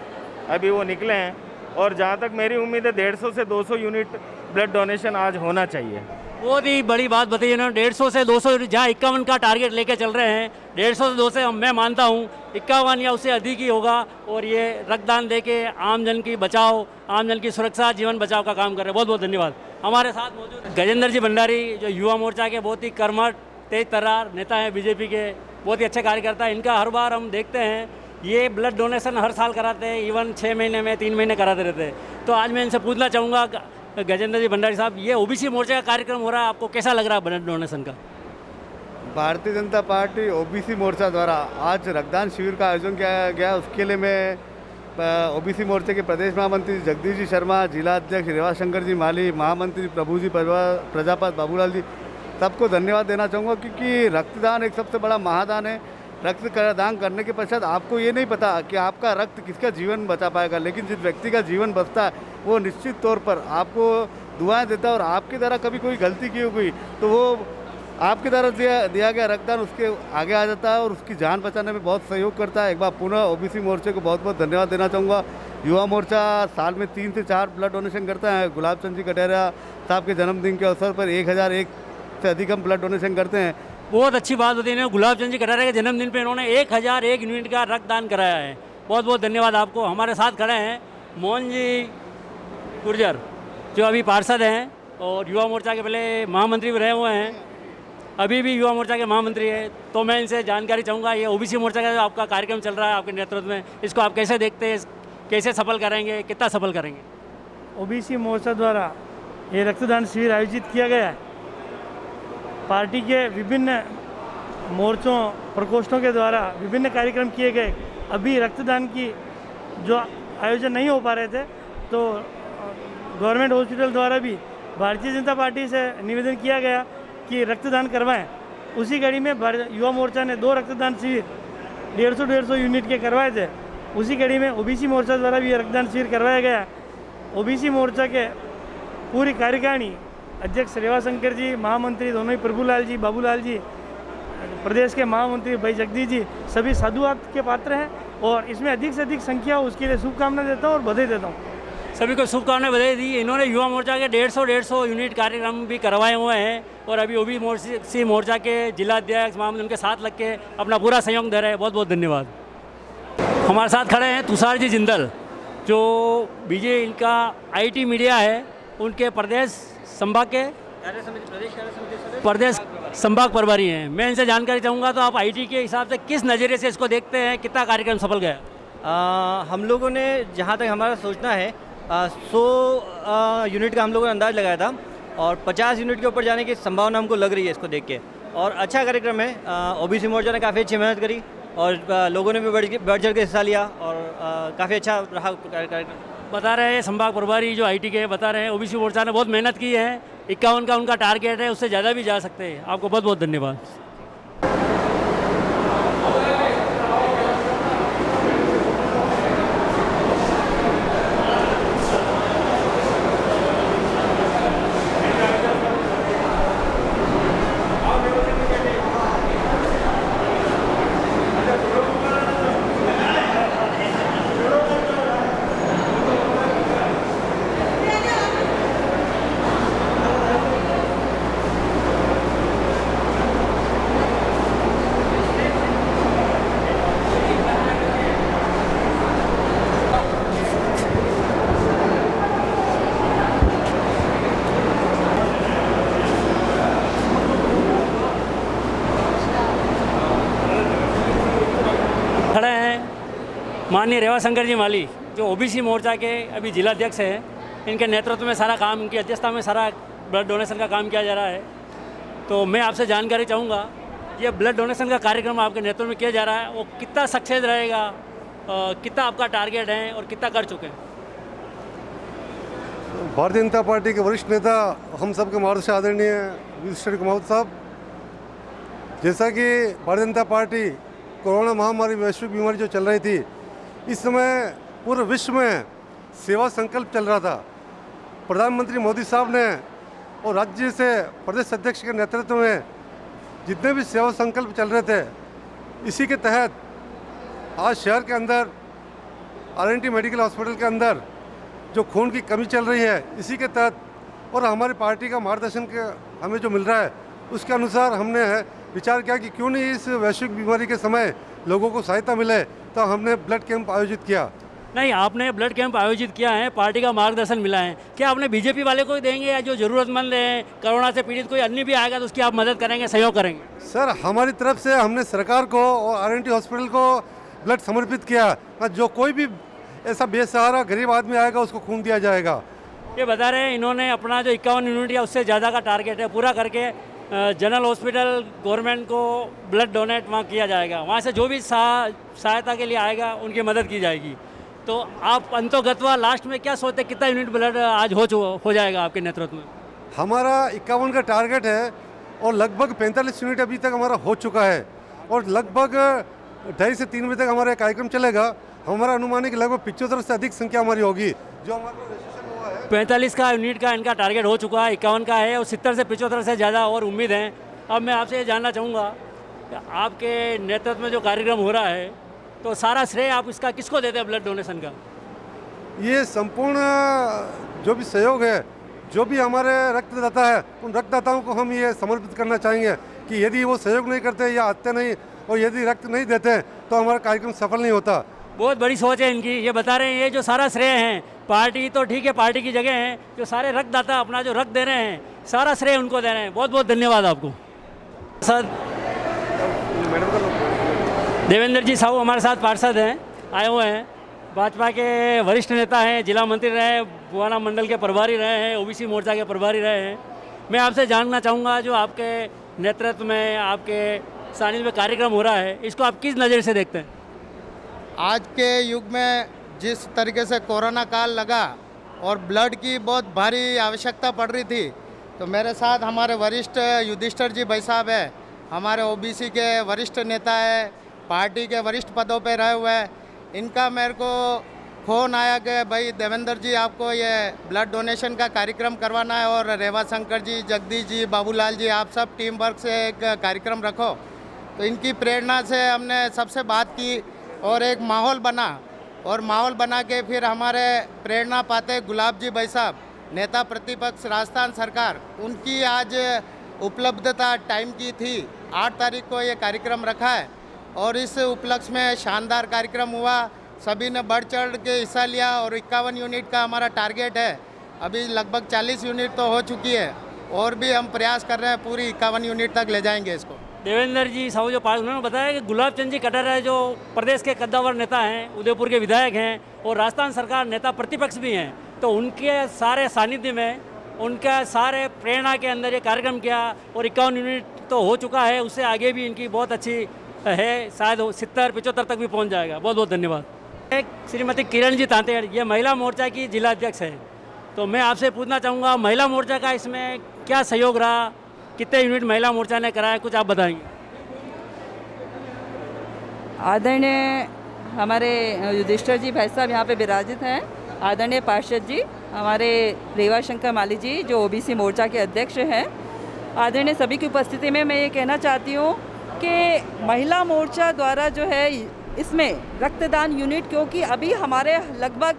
S20: अभी वो निकले हैं, और जहाँ तक मेरी उम्मीद है 150 से 200 यूनिट ब्लड डोनेशन आज होना चाहिए।
S1: बहुत ही बड़ी बात बताई इन्होंने, 150 से 200 जहाँ 51 का टारगेट लेके चल रहे हैं, 150 से 200 मैं मानता हूँ 51 या उससे अधिक ही होगा, और ये रक्तदान देके आम जन की बचाव, आम जन की सुरक्षा, जीवन बचाव का काम कर रहे हैं। बहुत बहुत धन्यवाद। हमारे साथ मौजूद गजेंद्र जी भंडारी जो युवा मोर्चा के बहुत ही कर्मठ तेज तर्रार नेता हैं, बीजेपी के बहुत ही अच्छे कार्यकर्ता हैं। इनका हर बार हम देखते हैं ये ब्लड डोनेशन हर साल कराते हैं, इवन 6 महीने में 3 महीने कराते रहते हैं। तो आज मैं इनसे पूछना चाहूँगा गजेंद्र जी भंडारी साहब, ये ओबीसी मोर्चा का कार्यक्रम हो रहा है, आपको कैसा लग रहा है ब्लड डोनेशन का?
S21: भारतीय जनता पार्टी ओबीसी मोर्चा द्वारा आज रक्तदान शिविर का आयोजन किया गया, उसके लिए मैं ओबीसी मोर्चे के प्रदेश महामंत्री जगदीश जी शर्मा, जिला अध्यक्ष रेवाशंकर जी माली, महामंत्री प्रभु जी प्रजापत, बाबूलाल जी, सबको धन्यवाद देना चाहूँगा, क्योंकि रक्तदान एक सबसे बड़ा महादान है। रक्त दान करने के पश्चात आपको ये नहीं पता कि आपका रक्त किसका जीवन बचा पाएगा, लेकिन जिस व्यक्ति का जीवन बचता है वो निश्चित तौर पर आपको दुआएं देता है और आपके द्वारा कभी कोई गलती की हो गई तो वो आपके द्वारा दिया गया रक्तदान उसके आगे आ जाता है और उसकी जान बचाने में बहुत सहयोग करता है। एक बार पुनः ओबीसी मोर्चे को बहुत बहुत धन्यवाद देना चाहूँगा। युवा मोर्चा साल में 3 से 4 ब्लड डोनेशन करता है। गुलाब चंद जी कटेरिया साहब के जन्मदिन के अवसर पर 1001 से अधिक हम ब्लड डोनेशन करते हैं।
S1: बहुत अच्छी बात होती है। गुलाब चंद जी कटारिया के जन्मदिन पे इन्होंने 1001 यूनिट का रक्तदान कराया है। बहुत बहुत धन्यवाद आपको। हमारे साथ खड़े हैं मोहन जी गुर्जर जो अभी पार्षद हैं और युवा मोर्चा के पहले महामंत्री भी रहे हुए हैं, अभी भी युवा मोर्चा के महामंत्री है। तो मैं इनसे जानकारी चाहूँगा, ये ओबीसी मोर्चा का जो आपका कार्यक्रम चल रहा है आपके नेतृत्व में, इसको आप कैसे देखते हैं, कैसे सफल करेंगे, कितना सफल करेंगे?
S2: ओबीसी मोर्चा द्वारा ये रक्तदान शिविर आयोजित किया गया है। पार्टी के विभिन्न मोर्चों प्रकोष्ठों के द्वारा विभिन्न कार्यक्रम किए गए। अभी रक्तदान की जो आयोजन नहीं हो पा रहे थे तो गवर्नमेंट हॉस्पिटल द्वारा भी भारतीय जनता पार्टी से निवेदन किया गया कि रक्तदान करवाएं। उसी कड़ी में युवा मोर्चा ने 2 रक्तदान शिविर 150 यूनिट के करवाए थे। उसी कड़ी में ओबीसी मोर्चा द्वारा भी रक्तदान शिविर करवाया गया। ओबीसी मोर्चा के पूरी कार्यकारिणी अध्यक्ष रेवाशंकर जी, महामंत्री दोनों ही प्रभुलाल जी, बाबूलाल जी, प्रदेश के महामंत्री भाई जगदीश जी, सभी साधुवाद के पात्र हैं और इसमें अधिक से अधिक संख्या हो उसके लिए शुभकामनाएं देता हूँ और बधाई देता हूँ।
S1: सभी को शुभकामनाएं बधाई दी। इन्होंने युवा मोर्चा के 150 यूनिट कार्यक्रम भी करवाए हुए हैं और अभी ओबीसी मोर्चा के जिलाध्यक्ष महामंत्री उनके साथ लग के अपना पूरा सहयोग दे रहे हैं। बहुत बहुत धन्यवाद। हमारे साथ खड़े हैं तुषार जी जिंदल जो बीजे इनका IT मीडिया है, उनके प्रदेश संभाग के प्रदेश संभाग प्रभारी हैं। मैं इनसे जानकारी चाहूँगा, तो आप IT के हिसाब से किस नज़रिए से इसको देखते हैं, कितना कार्यक्रम सफल गया?
S22: हम लोगों ने जहाँ तक हमारा सोचना है 100 यूनिट का हम लोगों ने अंदाज़ लगाया था और 50 यूनिट के ऊपर जाने की संभावना हमको लग रही है इसको देख के। और अच्छा कार्यक्रम है। ओबीसी मोर्चा ने काफ़ी अच्छी मेहनत करी और लोगों ने भी बढ़ चढ़ के हिस्सा लिया और काफ़ी अच्छा रहा कार्यक्रम।
S1: बता रहे हैं संभाग प्रभारी जो IT के बता रहे हैं ओबीसी मोर्चा ने बहुत मेहनत की है, 51 का उनका टारगेट है, उससे ज़्यादा भी जा सकते हैं। आपको बहुत बहुत धन्यवाद। माननीय रेवाशंकर जी माली जो ओबीसी मोर्चा के अभी जिलाध्यक्ष हैं, इनके नेतृत्व में सारा काम, इनकी अध्यक्षता में सारा ब्लड डोनेशन का काम किया जा रहा है। तो मैं आपसे जानकारी चाहूँगा, ये ब्लड डोनेशन का कार्यक्रम आपके नेतृत्व में किया जा रहा है, वो कितना सक्सेस रहेगा, कितना आपका टारगेट है और कितना कर चुके हैं?
S23: भारतीय जनता पार्टी के वरिष्ठ नेता हम सबके मार्गदर्शक आदरणीय युधिष्ठिर कुमार साहब, जैसा कि भारतीय जनता पार्टी कोरोना महामारी वैश्विक बीमारी जो चल रही थी, इस समय पूरे विश्व में सेवा संकल्प चल रहा था। प्रधानमंत्री मोदी साहब ने और राज्य से प्रदेश अध्यक्ष के नेतृत्व में जितने भी सेवा संकल्प चल रहे थे, इसी के तहत आज शहर के अंदर RNT मेडिकल हॉस्पिटल के अंदर जो खून की कमी चल रही है, इसी के तहत और हमारी पार्टी का मार्गदर्शन के हमें जो मिल रहा है, उसके अनुसार हमने विचार किया कि क्यों नहीं इस वैश्विक बीमारी के समय लोगों को सहायता मिले, तो हमने ब्लड कैंप आयोजित किया।
S1: नहीं, आपने ब्लड कैंप आयोजित किया है, पार्टी का मार्गदर्शन मिला है, क्या आपने बीजेपी वाले को देंगे या जो ज़रूरतमंद है, कोरोना से पीड़ित कोई अन्य भी आएगा तो उसकी आप मदद करेंगे, सहयोग करेंगे?
S23: सर, हमारी तरफ से हमने सरकार को और RNT हॉस्पिटल को ब्लड समर्पित किया। जो कोई भी ऐसा बेसहारा गरीब आदमी आएगा उसको खून दिया जाएगा।
S1: ये बता रहे हैं इन्होंने अपना जो 51 यूनिट या उससे ज़्यादा का टारगेट है पूरा करके जनरल हॉस्पिटल गवर्नमेंट को ब्लड डोनेट वहाँ किया जाएगा। वहाँ से जो भी सहायता के लिए आएगा उनकी मदद की जाएगी। तो आप अंतोगत्वा लास्ट में क्या सोचते हैं, कितना यूनिट ब्लड आज हो जाएगा आपके नेतृत्व में?
S23: हमारा 51 का टारगेट है और लगभग 45 यूनिट अभी तक हमारा हो चुका है और लगभग 2:30 से 3 बजे तक हमारा कार्यक्रम चलेगा। हमारा अनुमान है कि लगभग 75 से अधिक संख्या हमारी होगी। जो हमारा रजिस्ट्रेशन हुआ है
S1: 45 का यूनिट का इनका टारगेट हो चुका है, 51 का है और 70 से 75 से ज़्यादा और उम्मीद है। अब मैं आपसे ये जानना चाहूँगा कि आपके नेतृत्व में जो कार्यक्रम हो रहा है तो सारा श्रेय आप इसका किसको देते हैं ब्लड डोनेशन का?
S23: ये संपूर्ण जो भी सहयोग है, जो भी हमारे रक्तदाता है, उन रक्तदाताओं को हम ये समर्पित करना चाहेंगे कि यदि वो सहयोग नहीं करते या आते नहीं और यदि रक्त नहीं देते तो हमारा कार्यक्रम सफल नहीं होता।
S1: बहुत बड़ी सोच है इनकी। ये बता रहे हैं ये जो सारा श्रेय है, पार्टी तो ठीक है, पार्टी की जगह है, जो सारे रक्तदाता अपना जो रक्त दे रहे हैं सारा श्रेय उनको दे रहे हैं। बहुत बहुत धन्यवाद आपको। सर देवेंद्र जी साहू हमारे साथ पार्षद हैं, आए हुए हैं, भाजपा के वरिष्ठ नेता हैं, जिला मंत्री रहे, बुआना मंडल के प्रभारी रहे हैं, ओबीसी मोर्चा के प्रभारी रहे हैं। मैं आपसे जानना चाहूँगा जो आपके नेतृत्व में, आपके सानिध्य में कार्यक्रम हो रहा है, इसको आप किस नज़र से देखते हैं?
S3: आज के युग में जिस तरीके से कोरोना काल लगा और ब्लड की बहुत भारी आवश्यकता पड़ रही थी, तो मेरे साथ हमारे वरिष्ठ युधिष्ठिर जी भाई साहब है, हमारे ओबीसी के वरिष्ठ नेता है, पार्टी के वरिष्ठ पदों पे रहे हुए हैं। इनका मेरे को फ़ोन आया कि भाई देवेंद्र जी आपको ये ब्लड डोनेशन का कार्यक्रम करवाना है और रेवा शंकर जी, जगदीश जी, बाबूलाल जी, आप सब टीम वर्क से एक कार्यक्रम रखो। तो इनकी प्रेरणा से हमने सबसे बात की और एक माहौल बना, और माहौल बना के फिर हमारे प्रेरणा पाते गुलाब जी भाई साहब, नेता प्रतिपक्ष राजस्थान सरकार, उनकी आज उपलब्धता टाइम की थी। 8 तारीख को ये कार्यक्रम रखा है और इस उपलक्ष्य में शानदार कार्यक्रम हुआ। सभी ने बढ़ चढ़ के हिस्सा लिया और 51 यूनिट का हमारा टारगेट है। अभी लगभग 40 यूनिट तो हो चुकी है और भी हम प्रयास कर रहे हैं, पूरी 51 यूनिट तक ले जाएंगे इसको।
S1: देवेंद्र जी साहू जो उन्होंने बताया कि गुलाब चंद जी कटर है जो प्रदेश के कद्दावर नेता हैं, उदयपुर के विधायक हैं और राजस्थान सरकार नेता प्रतिपक्ष भी हैं, तो उनके सारे सानिध्य में, उनका सारे प्रेरणा के अंदर ये कार्यक्रम किया और 51 यूनिट तो हो चुका है, उससे आगे भी इनकी बहुत अच्छी है, शायद 70-75 तक भी पहुंच जाएगा। बहुत बहुत धन्यवाद। एक श्रीमती किरण जी तांतेड़, ये महिला मोर्चा की जिला अध्यक्ष है, तो मैं आपसे पूछना चाहूँगा महिला मोर्चा का इसमें क्या सहयोग रहा, कितने यूनिट महिला मोर्चा ने कराया, कुछ आप बताएंगे?
S4: आदरणीय हमारे युधिष्ठिर जी भाई साहब यहाँ पे विराजित हैं, आदरणीय पार्षद जी, हमारे रेवा शंकर माली जी जो ओबीसी मोर्चा के अध्यक्ष हैं, आदरणीय सभी की उपस्थिति में मैं ये कहना चाहती हूँ कि महिला मोर्चा द्वारा जो है इसमें रक्तदान यूनिट, क्योंकि अभी हमारे लगभग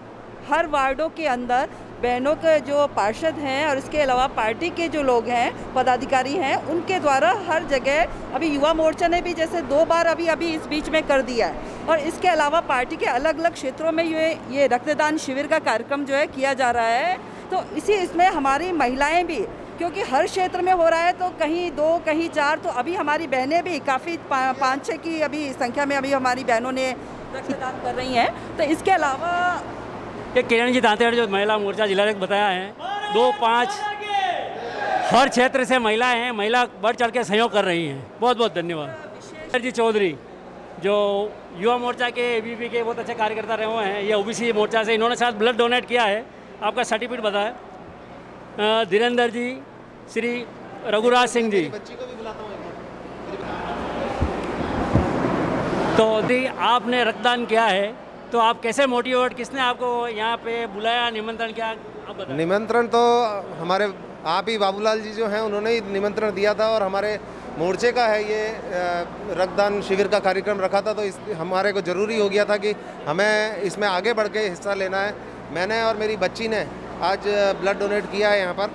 S4: हर वार्डों के अंदर बहनों के जो पार्षद हैं और इसके अलावा पार्टी के जो लोग हैं, पदाधिकारी हैं, उनके द्वारा हर जगह, अभी युवा मोर्चा ने भी जैसे 2 बार अभी इस बीच में कर दिया है, और इसके अलावा पार्टी के अलग अलग क्षेत्रों में ये रक्तदान शिविर का कार्यक्रम जो है किया जा रहा है। तो इसमें हमारी महिलाएं भी, क्योंकि हर क्षेत्र में हो रहा है, तो कहीं 2 कहीं 4, तो अभी हमारी बहनें भी काफ़ी 5-6 की अभी संख्या में अभी हमारी बहनों ने रक्तदान कर रही हैं। तो इसके अलावा
S1: ये किरण जी तांतेड़ जो महिला मोर्चा जिला बताया है, 2-5 हर क्षेत्र से महिलाएं हैं, महिला बढ़ चढ़ के सहयोग कर रही हैं। बहुत बहुत धन्यवाद। जी चौधरी जो युवा मोर्चा के एबीपी के बहुत अच्छे कार्यकर्ता रहे हुए हैं, ये ओबीसी मोर्चा से, इन्होंने साथ ब्लड डोनेट किया है, आपका सर्टिफिकेट बताया। धीरेन्द्र जी, श्री रघुराज सिंह जी, तो आपने रक्तदान किया है, तो आप कैसे मोटिवेट, किसने आपको यहाँ पे बुलाया, निमंत्रण किया, आप बताएं।
S5: निमंत्रण तो हमारे आप ही बाबूलाल जी जो हैं उन्होंने ही निमंत्रण दिया था, और हमारे मोर्चे का है ये रक्तदान शिविर का कार्यक्रम रखा था, तो इस हमारे को ज़रूरी हो गया था कि हमें इसमें आगे बढ़ के हिस्सा लेना है। मैंने और मेरी बच्ची ने आज ब्लड डोनेट किया है यहाँ पर,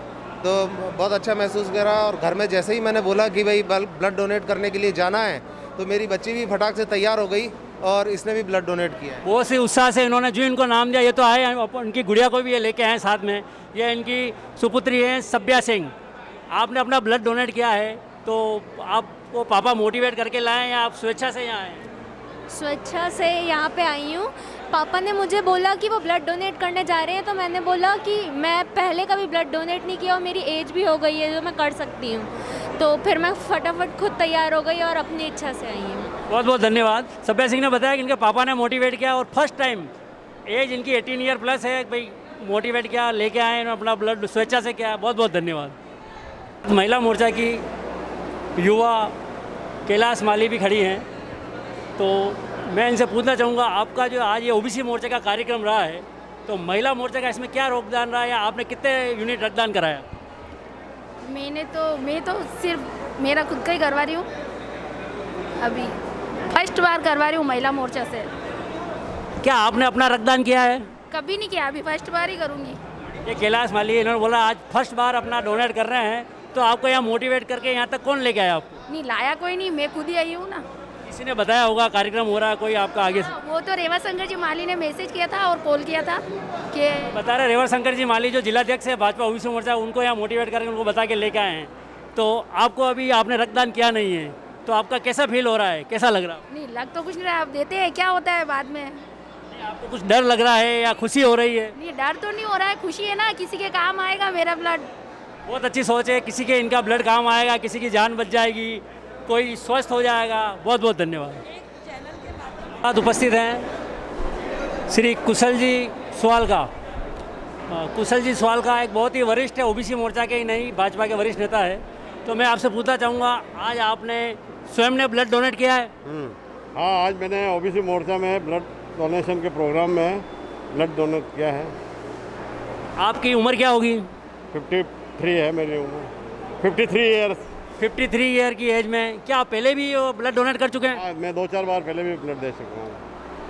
S5: तो बहुत अच्छा महसूस करा। और घर में जैसे ही मैंने बोला कि भाई ब्लड डोनेट करने के लिए जाना है, तो मेरी बच्ची भी फटाक से तैयार हो गई और इसने भी ब्लड डोनेट किया है।
S1: बहुत सी उत्साह से इन्होंने जो इनको नाम दिया, ये तो आए, उनकी गुड़िया को भी ये लेके आए साथ में। ये इनकी सुपुत्री है सभ्या सिंह, आपने अपना ब्लड डोनेट किया है, तो आपको पापा मोटिवेट करके लाए या आप स्वेच्छा से यहाँ आए?
S24: स्वेच्छा से यहाँ पे आई हूँ। पापा ने मुझे बोला कि वो ब्लड डोनेट करने जा रहे हैं, तो मैंने बोला कि मैं पहले कभी ब्लड डोनेट नहीं किया और मेरी एज भी हो गई है जो मैं कर सकती हूँ, तो फिर मैं फटाफट खुद तैयार हो गई और अपनी इच्छा से आई हूँ। बहुत बहुत धन्यवाद। सभ्या सिंह ने बताया कि इनके पापा ने मोटिवेट किया और फर्स्ट टाइम, एज इनकी 18 ईयर प्लस है, भाई मोटिवेट किया, लेके आए इन्होंने अपना ब्लड स्वेच्छा से किया। बहुत बहुत धन्यवाद। महिला मोर्चा की युवा कैलाश माली भी खड़ी हैं, तो मैं इनसे पूछना चाहूँगा, आपका जो आज ये ओबीसी मोर्चा का कार्यक्रम रहा है,
S1: तो महिला मोर्चा का इसमें क्या योगदान रहा, या आपने कितने यूनिट रक्तदान कराया?
S6: मैं तो सिर्फ मेरा खुद का ही करवा रही हूँ, अभी फर्स्ट बार करवा रही हूँ महिला मोर्चा से।
S1: क्या आपने अपना रक्तदान किया है?
S6: कभी नहीं किया, अभी फर्स्ट बार ही करूँगी।
S1: ये कैलाश माली इन्होंने बोला आज फर्स्ट बार अपना डोनेट कर रहे हैं, तो आपको यहाँ मोटिवेट करके यहाँ तक कौन लेके आया आपको?
S6: नहीं लाया कोई नहीं, मैं खुद ही आई हूँ ना।
S1: किसी ने बताया होगा कार्यक्रम हो रहा है कोई आपका आगे से?
S6: वो तो रेवा शंकर जी माली ने मैसेज किया था और कॉल किया था कि
S1: बता रहे रेवा शंकर जी माली जो जिलाध्यक्ष है भाजपा ओबीसी मोर्चा, उनको यहाँ मोटिवेट करके उनको बता के लेके आए हैं। तो आपको अभी आपने रक्तदान किया नहीं है, तो आपका कैसा फील हो रहा है, कैसा लग रहा है?
S6: नहीं लग तो कुछ नहीं रहा, आप देते हैं क्या होता है बाद में।
S1: आपको कुछ डर लग रहा है या खुशी हो रही है?
S6: नहीं डर तो नहीं हो रहा है, खुशी है ना, किसी के काम आएगा मेरा ब्लड।
S1: बहुत अच्छी सोच है, किसी के इनका ब्लड काम आएगा, किसी की जान बच जाएगी, कोई स्वस्थ हो जाएगा। बहुत बहुत धन्यवाद। आज उपस्थित हैं श्री कुशल जी स्वालका। कुशल जी स्वालका एक बहुत ही वरिष्ठ है, ओबीसी मोर्चा के ही नहीं भाजपा के वरिष्ठ नेता है। तो मैं आपसे पूछना चाहूँगा, आज आपने स्वयं ने ब्लड डोनेट किया है?
S23: हाँ, आज मैंने ओबीसी मोर्चा में ब्लड डोनेशन के प्रोग्राम में ब्लड डोनेट किया है।
S1: आपकी उम्र क्या होगी?
S23: 53 है मेरी उम्र, 53 ईयर्स।
S1: 53 ईयर की एज में क्या आप पहले भी ब्लड डोनेट कर चुके हैं?
S23: मैं 2-4 बार पहले भी ब्लड दे चुका हूँ।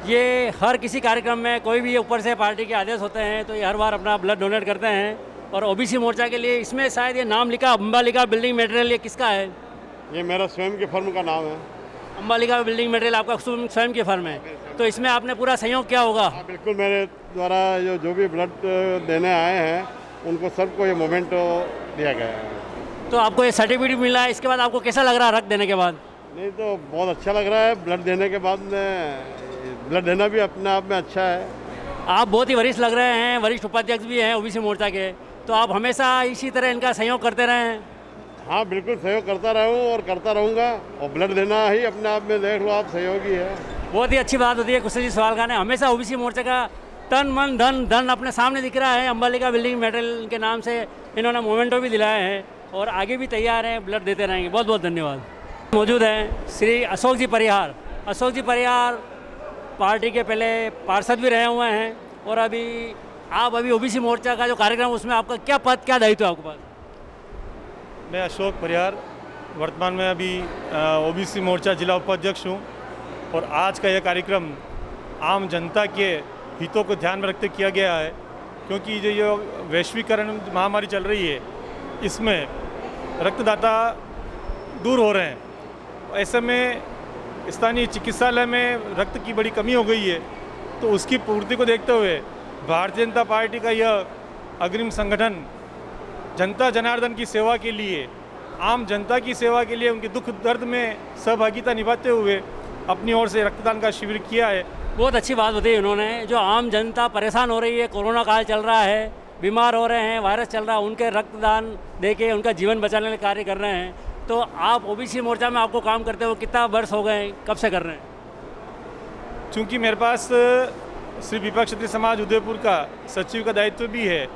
S1: ये हर किसी कार्यक्रम में कोई भी ऊपर से पार्टी के आदेश होते हैं तो ये हर बार अपना ब्लड डोनेट करते हैं। और ओबीसी मोर्चा के लिए इसमें शायद ये नाम लिखा अम्बालिका बिल्डिंग मटेरियल, ये किसका है?
S23: ये मेरा स्वयं के फर्म का नाम है।
S1: अम्बालिका बिल्डिंग मटेरियल आपका स्वयं की फर्म है, तो इसमें आपने पूरा सहयोग किया होगा?
S23: बिल्कुल, मेरे द्वारा जो भी ब्लड देने आए हैं उनको सबको ये मोमेंटो दिया गया है।
S1: तो आपको ये सर्टिफिकेट मिला है, इसके बाद आपको कैसा लग रहा है रक्त देने के बाद?
S23: नहीं तो बहुत अच्छा लग रहा है, ब्लड देने के बाद में ब्लड देना भी अपने आप में अच्छा है।
S1: आप बहुत ही वरिष्ठ लग रहे हैं, वरिष्ठ उपाध्यक्ष भी हैं ओबीसी मोर्चा के, तो आप हमेशा इसी तरह इनका सहयोग करते रहे हैं?
S23: हाँ बिल्कुल, सहयोग करता रहा हूँ और करता रहूँगा, और ब्लड देना ही अपने आप में देख लो आप सहयोगी है।
S1: बहुत ही अच्छी बात होती है। कुशल जी स्वालका ने हमेशा ओबीसी मोर्चा का तन मन धन अपने सामने दिख रहा है। अम्बालिका बिल्डिंग मटेरियल के नाम से इन्होंने मोमेंटो भी दिलाए हैं और आगे भी तैयार हैं, ब्लड देते रहेंगे। बहुत बहुत धन्यवाद। मौजूद हैं श्री अशोक जी परिहार। अशोक जी परिहार पार्टी के पहले पार्षद भी रहे हुए हैं, और अभी ओबीसी मोर्चा का जो कार्यक्रम उसमें आपका क्या पद, क्या दायित्व है आपके पास?
S2: मैं अशोक परिहार वर्तमान में अभी ओबीसी मोर्चा जिला उपाध्यक्ष हूँ, और आज का यह कार्यक्रम आम जनता के हितों को ध्यान में रखते किया गया है, क्योंकि जो ये वैश्वीकरण महामारी चल रही है इसमें रक्तदाता दूर हो रहे हैं। ऐसे में स्थानीय चिकित्सालय में रक्त की बड़ी कमी हो गई है, तो उसकी पूर्ति को देखते हुए भारतीय जनता पार्टी का यह अग्रिम संगठन जनता जनार्दन की सेवा के लिए, आम जनता की सेवा के लिए, उनके दुख दर्द में सहभागिता निभाते हुए अपनी ओर से रक्तदान का शिविर किया है।
S1: बहुत अच्छी बात बताई उन्होंने। जो आम जनता परेशान हो रही है, कोरोना काल चल रहा है, बीमार हो रहे हैं, वायरस चल रहा है, उनके रक्तदान देके उनका जीवन बचाने का कार्य कर रहे हैं। तो आप ओबीसी मोर्चा में आपको काम करते हुए कितना वर्ष हो गए, कब से कर रहे हैं?
S2: चूँकि मेरे पास श्री विपक्ष क्षत्रिय समाज उदयपुर का सचिव का दायित्व भी है,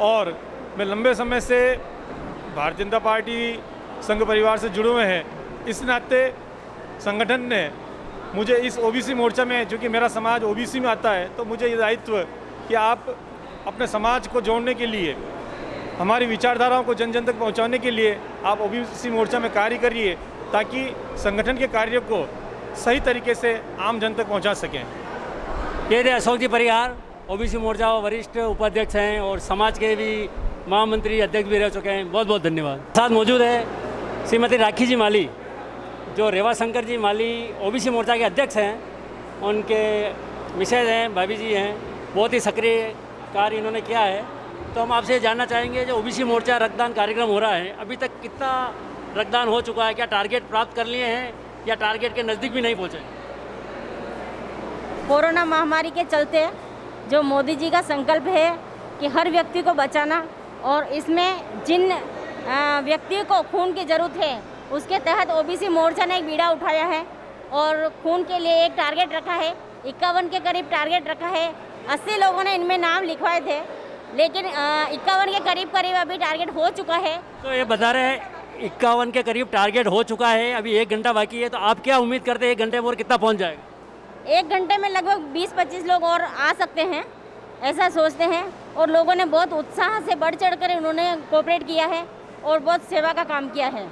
S2: और मैं लंबे समय से भारतीय जनता पार्टी संघ परिवार से जुड़े हुए हैं, इस नाते संगठन ने मुझे इस ओबीसी मोर्चा में, चूँकि मेरा समाज ओबीसी में आता है, तो मुझे ये दायित्व कि आप अपने समाज को जोड़ने के लिए, हमारी विचारधाराओं को जन जन तक पहुंचाने के लिए आप ओबीसी मोर्चा में कार्य करिए, ताकि संगठन के कार्य को सही तरीके से आम जन तक पहुंचा सकें।
S1: ये थे अशोक जी परिहार, ओबीसी मोर्चा वरिष्ठ उपाध्यक्ष हैं और समाज के भी महामंत्री अध्यक्ष भी रह चुके हैं। बहुत बहुत धन्यवाद। साथ मौजूद है श्रीमती राखी जी माली, जो रेवा शंकर जी माली ओबीसी मोर्चा के अध्यक्ष हैं। उनके मिसेज हैं, भाभी जी हैं, बहुत ही सक्रिय कार्य इन्होंने किया है। तो हम आपसे जानना चाहेंगे, जो ओबीसी मोर्चा रक्तदान कार्यक्रम हो रहा है, अभी तक कितना रक्तदान हो चुका है? क्या टारगेट प्राप्त कर लिए हैं या टारगेट के नज़दीक भी नहीं पहुँचे?
S7: कोरोना महामारी के चलते जो मोदी जी का संकल्प है कि हर व्यक्ति को बचाना, और इसमें जिन व्यक्तियों को खून की ज़रूरत है उसके तहत ओबीसी मोर्चा ने एक बीड़ा उठाया है, और खून के लिए एक टारगेट रखा है। 51 के करीब टारगेट रखा है। 80 लोगों ने इनमें नाम लिखवाए थे, लेकिन 51 के करीब अभी टारगेट हो चुका है।
S1: तो ये बता रहे हैं 51 के करीब टारगेट हो चुका है, अभी 1 घंटा बाकी है। तो आप क्या उम्मीद करते हैं 1 घंटे में और कितना पहुँच जाएगा?
S7: 1 घंटे में लगभग 20-25 लोग और आ सकते हैं, ऐसा सोचते हैं और लोगों ने बहुत उत्साह से बढ़ चढ़ कर उन्होंने कोऑपरेट किया है और बहुत सेवा का काम किया है।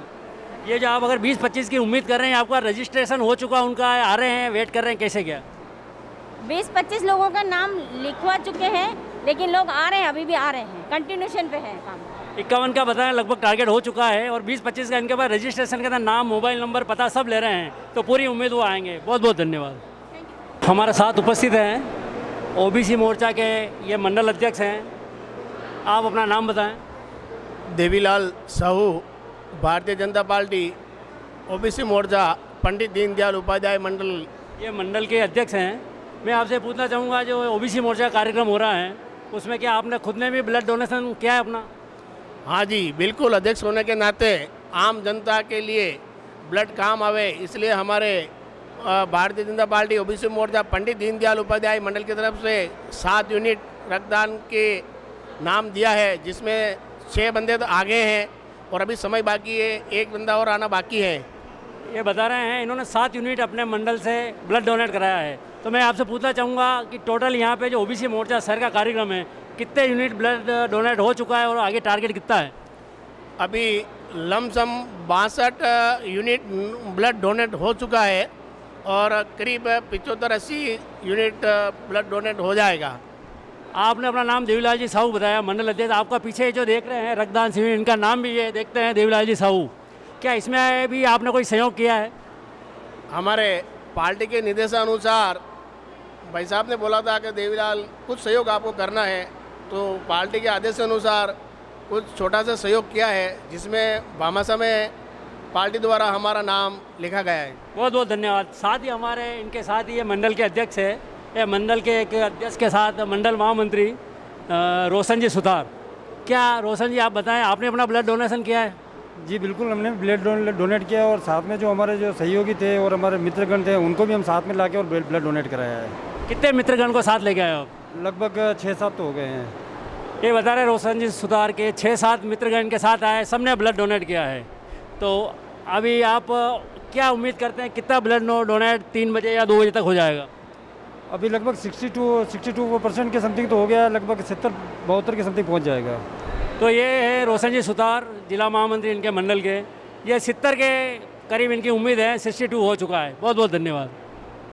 S1: ये जो आप अगर 20-25 की उम्मीद कर रहे हैं, आपका रजिस्ट्रेशन हो चुका उनका, आ रहे हैं, वेट कर रहे हैं, कैसे क्या?
S7: 20-25 लोगों का नाम लिखवा चुके हैं, लेकिन लोग आ रहे हैं, अभी भी आ रहे हैं, कंटिन्यूशन पे है काम।
S1: 51 का बताएं लगभग टारगेट हो चुका है और 20-25 का इनके पास रजिस्ट्रेशन का नाम, मोबाइल नंबर, पता सब ले रहे हैं, तो पूरी उम्मीद वो आएंगे। बहुत बहुत धन्यवाद। हमारे साथ उपस्थित हैं ओबीसी मोर्चा के ये मंडल अध्यक्ष हैं, आप अपना नाम बताएं।
S8: देवीलाल साहू, भारतीय जनता पार्टी ओबीसी मोर्चा पंडित दीनदयाल उपाध्याय मंडल,
S1: ये मंडल के अध्यक्ष हैं। मैं आपसे पूछना चाहूँगा, जो ओबीसी मोर्चा कार्यक्रम हो रहा है उसमें क्या आपने खुद ने भी ब्लड डोनेशन किया है अपना?
S8: हाँ जी बिल्कुल, अध्यक्ष होने के नाते आम जनता के लिए ब्लड काम आवे, इसलिए हमारे भारतीय जनता पार्टी ओबीसी मोर्चा पंडित दीनदयाल उपाध्याय मंडल की तरफ से 7 यूनिट रक्तदान के नाम दिया है, जिसमें 6 बंदे तो आगे हैं और अभी समय बाकी है, 1 बंदा और आना बाकी है।
S1: ये बता रहे हैं इन्होंने 7 यूनिट अपने मंडल से ब्लड डोनेट कराया है। तो मैं आपसे पूछना चाहूँगा कि टोटल यहाँ पे जो ओबीसी मोर्चा शहर का कार्यक्रम है, कितने यूनिट ब्लड डोनेट हो चुका है और आगे टारगेट कितना है?
S8: अभी लमसम 62 यूनिट ब्लड डोनेट हो चुका है और करीब 75-80 यूनिट ब्लड डोनेट हो जाएगा।
S1: आपने अपना नाम देवीलाल जी साहू बताया, मंडल अध्यक्ष। आपका पीछे जो देख रहे हैं रक्तदान शिविर, इनका नाम भी ये देखते हैं देवीलाल जी साहू। क्या इसमें भी आपने कोई सहयोग किया है?
S8: हमारे पार्टी के निर्देशानुसार भाई साहब ने बोला था कि देवीलाल कुछ सहयोग आपको करना है, तो पार्टी के आदेश अनुसार कुछ छोटा सा सहयोग किया है, जिसमें भामाशाह में पार्टी द्वारा हमारा नाम लिखा गया है।
S1: बहुत बहुत धन्यवाद। साथ ही हमारे इनके साथ ही ये मंडल के अध्यक्ष है, ये मंडल के एक अध्यक्ष के साथ मंडल महामंत्री रोशन जी सुतार। क्या रोशन जी आप बताएं, आपने अपना ब्लड डोनेशन किया है?
S9: जी बिल्कुल, हमने ब्लड डोनेट किया और साथ में जो हमारे जो सहयोगी थे और हमारे मित्रगण थे उनको भी हम साथ में लाके और ब्लड डोनेट कराया है।
S1: कितने मित्रगण को साथ ले गए आप?
S9: लगभग 6-7 तो हो गए हैं।
S1: ये बता रहे रोशन जी सुतार के 6-7 मित्रगण के साथ आए, सबने ब्लड डोनेट किया है। तो अभी आप क्या उम्मीद करते हैं, कितना ब्लड डोनेट 3 बजे या 2 बजे तक हो जाएगा?
S9: अभी लगभग 62% के समथिंग तो हो गया, लगभग 70-72 के समथिंग पहुंच जाएगा।
S1: तो ये है रोशन जी सुतार, जिला महामंत्री इनके मंडल के। ये 70 के करीब इनकी उम्मीद है, 62 हो चुका है। बहुत बहुत धन्यवाद।